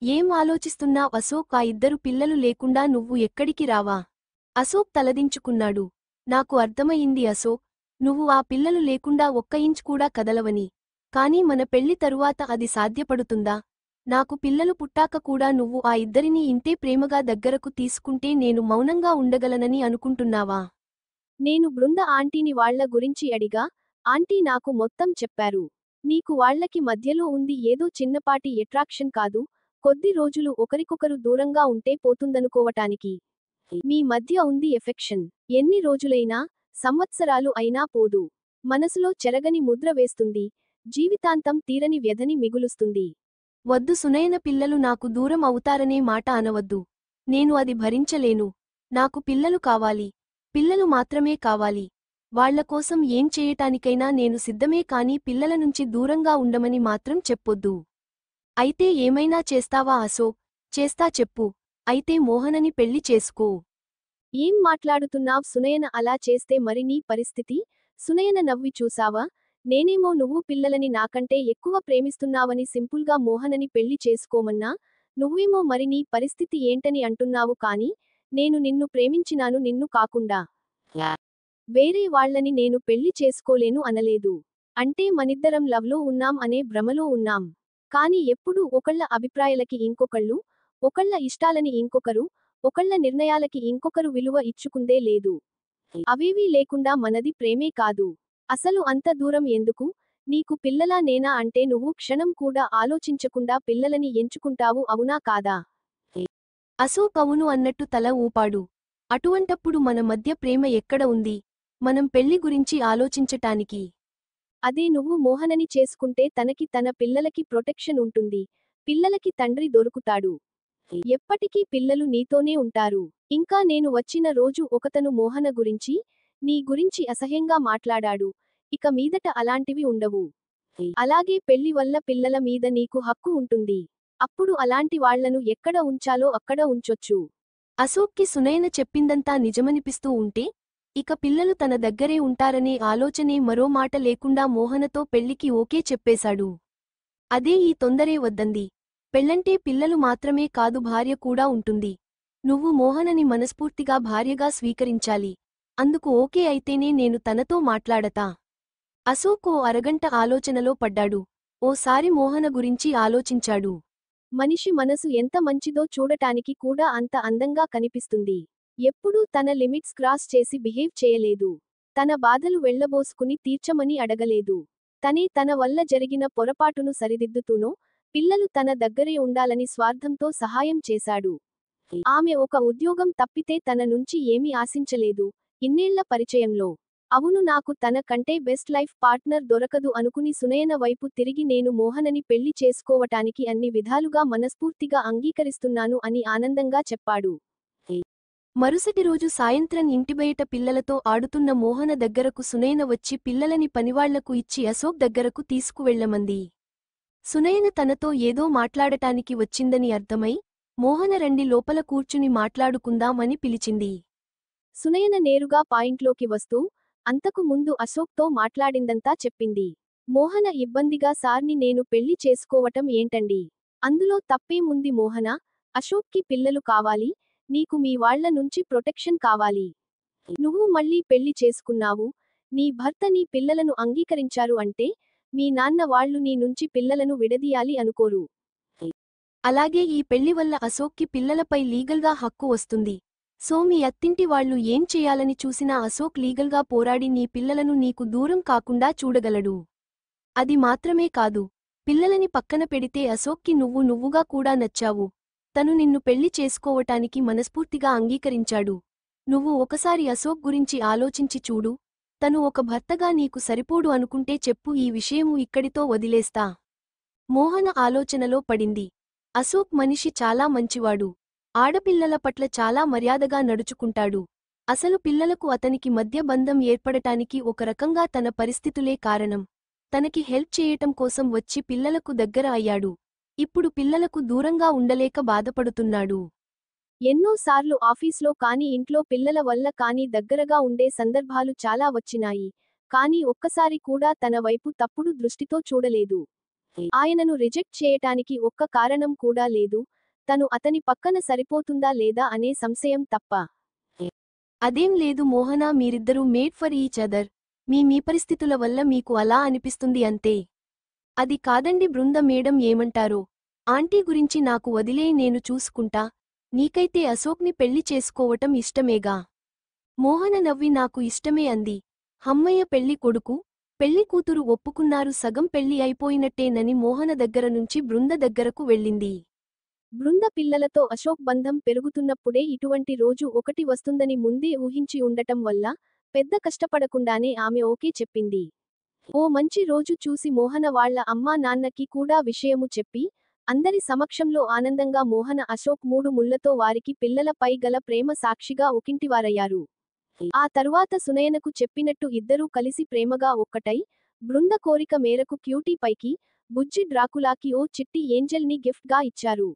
ఏం ఆలోచిస్తున్నావ్ అశోక్? ఆ ఇద్దరు పిల్లలు లేకుండా నువ్వు ఎక్కడికి రావా? అశోక్ తలదించుకున్నాడు. నాకు అర్థమయింది అశోక్, నువ్వు ఆ పిల్లలు లేకుండా ఒక్క ఇంచ్ కూడా కదలవని. కానీ మన పెళ్లి తరువాత అది సాధ్యపడుతుందా? నాకు పిల్లలు పుట్టాక కూడా నువ్వు ఆ ఇద్దరినీ ఇంతే ప్రేమగా దగ్గరకు తీసుకుంటే నేను మౌనంగా ఉండగలనని అనుకుంటున్నావా? నేను బృంద ఆంటీని వాళ్ల గురించి అడిగా. ఆంటీ నాకు మొత్తం చెప్పారు. నీకు వాళ్లకి మధ్యలో ఉంది ఏదో చిన్నపాటి ఎట్రాక్షన్ కాదు, కొద్ది రోజులు ఒకరికొకరు దూరంగా ఉంటే పోతుందనుకోవటానికి. మీ మధ్య ఉంది ఎఫెక్షన్. ఎన్ని రోజులైనా, సంవత్సరాలు అయినా పోదు. మనసులో చెరగని ముద్ర వేస్తుంది. జీవితాంతం తీరని వ్యధని మిగులుస్తుంది. వద్దు సునయన, పిల్లలు నాకు దూరం అవుతారనే మాట అనవద్దు. నేను అది భరించలేను. నాకు పిల్లలు కావాలి. పిల్లలు మాత్రమే కావాలి. వాళ్లకోసం ఏం చేయటానికైనా నేను సిద్ధమే, కానీ పిల్లల నుంచి దూరంగా ఉండమని మాత్రం చెప్పొద్దు. అయితే ఏమైనా చేస్తావా అశోక్? చేస్తా చెప్పు. అయితే మోహనని పెళ్లి చేసుకో. ఏం మాట్లాడుతున్నావ్ సునయన? అలా చేస్తే మరి నీ పరిస్థితి? సునయన నవ్వి చూసావా? నేనేమో నువ్వు పిల్లలని నాకంటే ఎక్కువ ప్రేమిస్తున్నావని సింపుల్గా మోహనని పెళ్లి చేసుకోమన్నా, నువ్వేమో మరి నీ పరిస్థితి ఏంటని అంటున్నావు. కాని నేను నిన్ను ప్రేమించినాను, నిన్ను కాకుండా వేరే వాళ్లని నేను పెళ్లి చేసుకోలేను అనలేదు. అంటే మనిద్దరం లవ్లో ఉన్నాం అనే భ్రమలో ఉన్నాం. కాని ఎప్పుడూ ఒకళ్ళ అభిప్రాయాలకి ఇంకొకళ్ళు, ఒకళ్ళ ఇష్టాలని ఇంకొకరు, ఒకళ్ళ నిర్ణయాలకి ఇంకొకరు విలువ ఇచ్చుకుందే లేదు. అవేవీ లేకుండా మనది ప్రేమే కాదు. అసలు అంత దూరం ఎందుకు? నీకు పిల్లలా నేనా అంటే నువ్వు క్షణం కూడా ఆలోచించకుండా పిల్లలని ఎంచుకుంటావు, అవునా కాదా? అశోక్ అవును అన్నట్టు తల ఊపాడు. అటువంటప్పుడు మన మధ్య ప్రేమ ఎక్కడ ఉంది? మనం పెళ్లి గురించి ఆలోచించటానికి. అదే నువ్వు మోహనని చేసుకుంటే తనకి తన పిల్లలకి ప్రొటెక్షన్ ఉంటుంది. పిల్లలకి తండ్రి దొరుకుతాడు. ఎప్పటికీ పిల్లలు నీతోనే ఉంటారు. ఇంకా నేను వచ్చిన రోజు ఒకతను మోహన గురించి, నీ గురించి అసహ్యంగా మాట్లాడాడు. ఇక మీదట అలాంటివి ఉండవు. అలాగే పెళ్లి వల్ల పిల్లల మీద నీకు హక్కు ఉంటుంది. అప్పుడు అలాంటి వాళ్లను ఎక్కడ ఉంచాలో అక్కడ ఉంచొచ్చు. అశోక్కి సునయన చెప్పిందంతా నిజమనిపిస్తూ ఉంటే, ఇక పిల్లలు తన దగ్గరే ఉంటారనే ఆలోచనే మరో మాట లేకుండా మోహనతో పెళ్లికి ఓకే చెప్పేశాడు. అదే ఈ తొందరే వద్దంది. పెళ్లంటే పిల్లలు మాత్రమే కాదు, భార్య కూడా ఉంటుంది. నువ్వు మోహనని మనస్ఫూర్తిగా భార్యగా స్వీకరించాలి. అందుకు ఓకే అయితేనే నేను తనతో మాట్లాడతా. అశోక్ ఓ అరగంట ఆలోచనలో పడ్డాడు. ఓసారి మోహన గురించి ఆలోచించాడు. మనిషి మనసు ఎంత మంచిదో చూడటానికి కూడా అంత అందంగా కనిపిస్తుంది. ఎప్పుడూ తన లిమిట్స్ క్రాస్ చేసి బిహేవ్ చేయలేదు. తన బాధలు వెళ్లబోసుకుని తీర్చమని అడగలేదు. తనే తన వల్ల జరిగిన పొరపాటును సరిదిద్దుతూనో, పిల్లలు తన దగ్గరే ఉండాలని స్వార్థంతో సహాయం చేశాడు. ఆమె ఒక ఉద్యోగం తప్పితే తన నుంచి ఏమీ ఆశించలేదు. ఇన్నేళ్ల పరిచయంలో. అవును, నాకు తన కంటే బెస్ట్ లైఫ్ పార్ట్నర్ దొరకదు అనుకుని సునయన వైపు తిరిగి నేను మోహనని పెళ్లి చేసుకోవటానికి అన్ని విధాలుగా మనస్ఫూర్తిగా అంగీకరిస్తున్నాను అని ఆనందంగా చెప్పాడు. మరుసటి రోజు సాయంత్రం ఇంటిబయట పిల్లలతో ఆడుతున్న మోహన దగ్గరకు సునయన వచ్చి పిల్లలని పనివాళ్లకు ఇచ్చి అశోక్ దగ్గరకు తీసుకువెళ్లమంది. సునయన తనతో ఏదో మాట్లాడటానికి వచ్చిందని అర్థమై, మోహన రండి లోపల కూర్చుని మాట్లాడుకుందాం అని పిలిచింది. సునయన నేరుగా పాయింట్లోకి వస్తూ, అంతకు ముందు అశోక్తో మాట్లాడిందంతా చెప్పింది. మోహన ఇబ్బందిగా సార్ని నేను పెళ్లి చేసుకోవటం ఏంటండి? అందులో తప్పేముంది మోహన? అశోక్కి పిల్లలు కావాలి, నీకు మీ వాళ్ల నుంచి ప్రొటెక్షన్ కావాలి. నువ్వు మళ్ళీ పెళ్లి చేసుకున్నావు, నీ భర్త నీ పిల్లలను అంగీకరించారు అంటే, మీ నాన్న వాళ్ళు నీ నుంచి పిల్లలను విడదీయాలి అనుకోరు. అలాగే ఈ పెళ్లి వల్ల అశోక్కి పిల్లలపై లీగల్గా హక్కు వస్తుంది. సో మీ అత్తింటి వాళ్ళు ఏం చేయాలని చూసినా అశోక్ లీగల్గా పోరాడి నీ పిల్లలను నీకు దూరం కాకుండా చూడగలడు. అది మాత్రమే కాదు, పిల్లలని పక్కన పెడితే అశోక్కి నువ్వుగా కూడా నచ్చావు. తను నిన్ను పెళ్లి చేసుకోవటానికి మనస్ఫూర్తిగా అంగీకరించాడు. నువ్వు ఒకసారి అశోక్ గురించి ఆలోచించి చూడు. తను ఒక భర్తగా నీకు సరిపోడు అనుకుంటే చెప్పు, ఈ విషయము ఇక్కడితో వదిలేస్తా. మోహన ఆలోచనలో పడింది. అశోక్ మనిషి చాలా మంచివాడు. ఆడపిల్లల పట్ల చాలా మర్యాదగా నడుచుకుంటాడు. అసలు పిల్లలకు అతనికి మధ్య బంధం ఏర్పడటానికి ఒక రకంగా తన పరిస్థితులే కారణం. తనకి హెల్ప్ చేయటం కోసం వచ్చి పిల్లలకు దగ్గర అయ్యాడు. ఇప్పుడు పిల్లలకు దూరంగా ఉండలేక బాధపడుతున్నాడు. ఎన్నోసార్లు ఆఫీస్లో కాని ఇంట్లో పిల్లల వల్ల కాని దగ్గరగా ఉండే సందర్భాలు చాలా వచ్చినాయి. కాని ఒక్కసారి కూడా తన వైపు తప్పుడు దృష్టితో చూడలేదు. ఆయనను రిజెక్ట్ చేయటానికి ఒక్క కారణం కూడా లేదు, తను అతని పక్కన సరిపోతుందా లేదా అనే సంశయం తప్ప. అదేం లేదు మోహనా, మీరిద్దరూ మేడ్ ఫర్ ఈచ్ అదర్. మీ పరిస్థితుల వల్ల మీకు అలా అనిపిస్తుంది అంతే. అది కాదండి బృంద మేడం ఏమంటారో. ఆంటీ గురించి నాకు వదిలేయ్, నేను చూసుకుంటా. నీకైతే అశోక్ని పెళ్లి చేసుకోవటం ఇష్టమేగా. మోహన నవ్వి నాకు ఇష్టమే అంది. హమ్మయ్య, పెళ్లి కొడుకు పెళ్లి కూతురు ఒప్పుకున్నారు, సగం పెళ్లి అయిపోయినట్టేనని మోహన దగ్గర నుంచి బృంద దగ్గరకు వెళ్ళింది. బృంద పిల్లలతో అశోక్ బంధం పెరుగుతున్నప్పుడే ఇటువంటి రోజు ఒకటి వస్తుందని ముందే ఊహించి ఉండటం వల్ల పెద్ద కష్టపడకుండానే ఆమె ఓకే చెప్పింది. ఓ మంచి రోజు చూసి మోహన వాళ్ళ అమ్మా నాన్నకి కూడా విషయము చెప్పి, అందరి సమక్షంలో ఆనందంగా మోహన అశోక్ 3 ముళ్లతో వారికి పిల్లలపై గల ప్రేమ సాక్షిగా ఒకింటివారయ్యారు. ఆ తరువాత సునయనకు చెప్పినట్టు ఇద్దరూ కలిసి ప్రేమగా ఒక్కటై, బృంద కోరిక మేరకు క్యూటీ పైకి, బుజ్జి డ్రాకులాకి ఓ చిట్టి ఏంజెల్ ని గిఫ్ట్ గా ఇచ్చారు.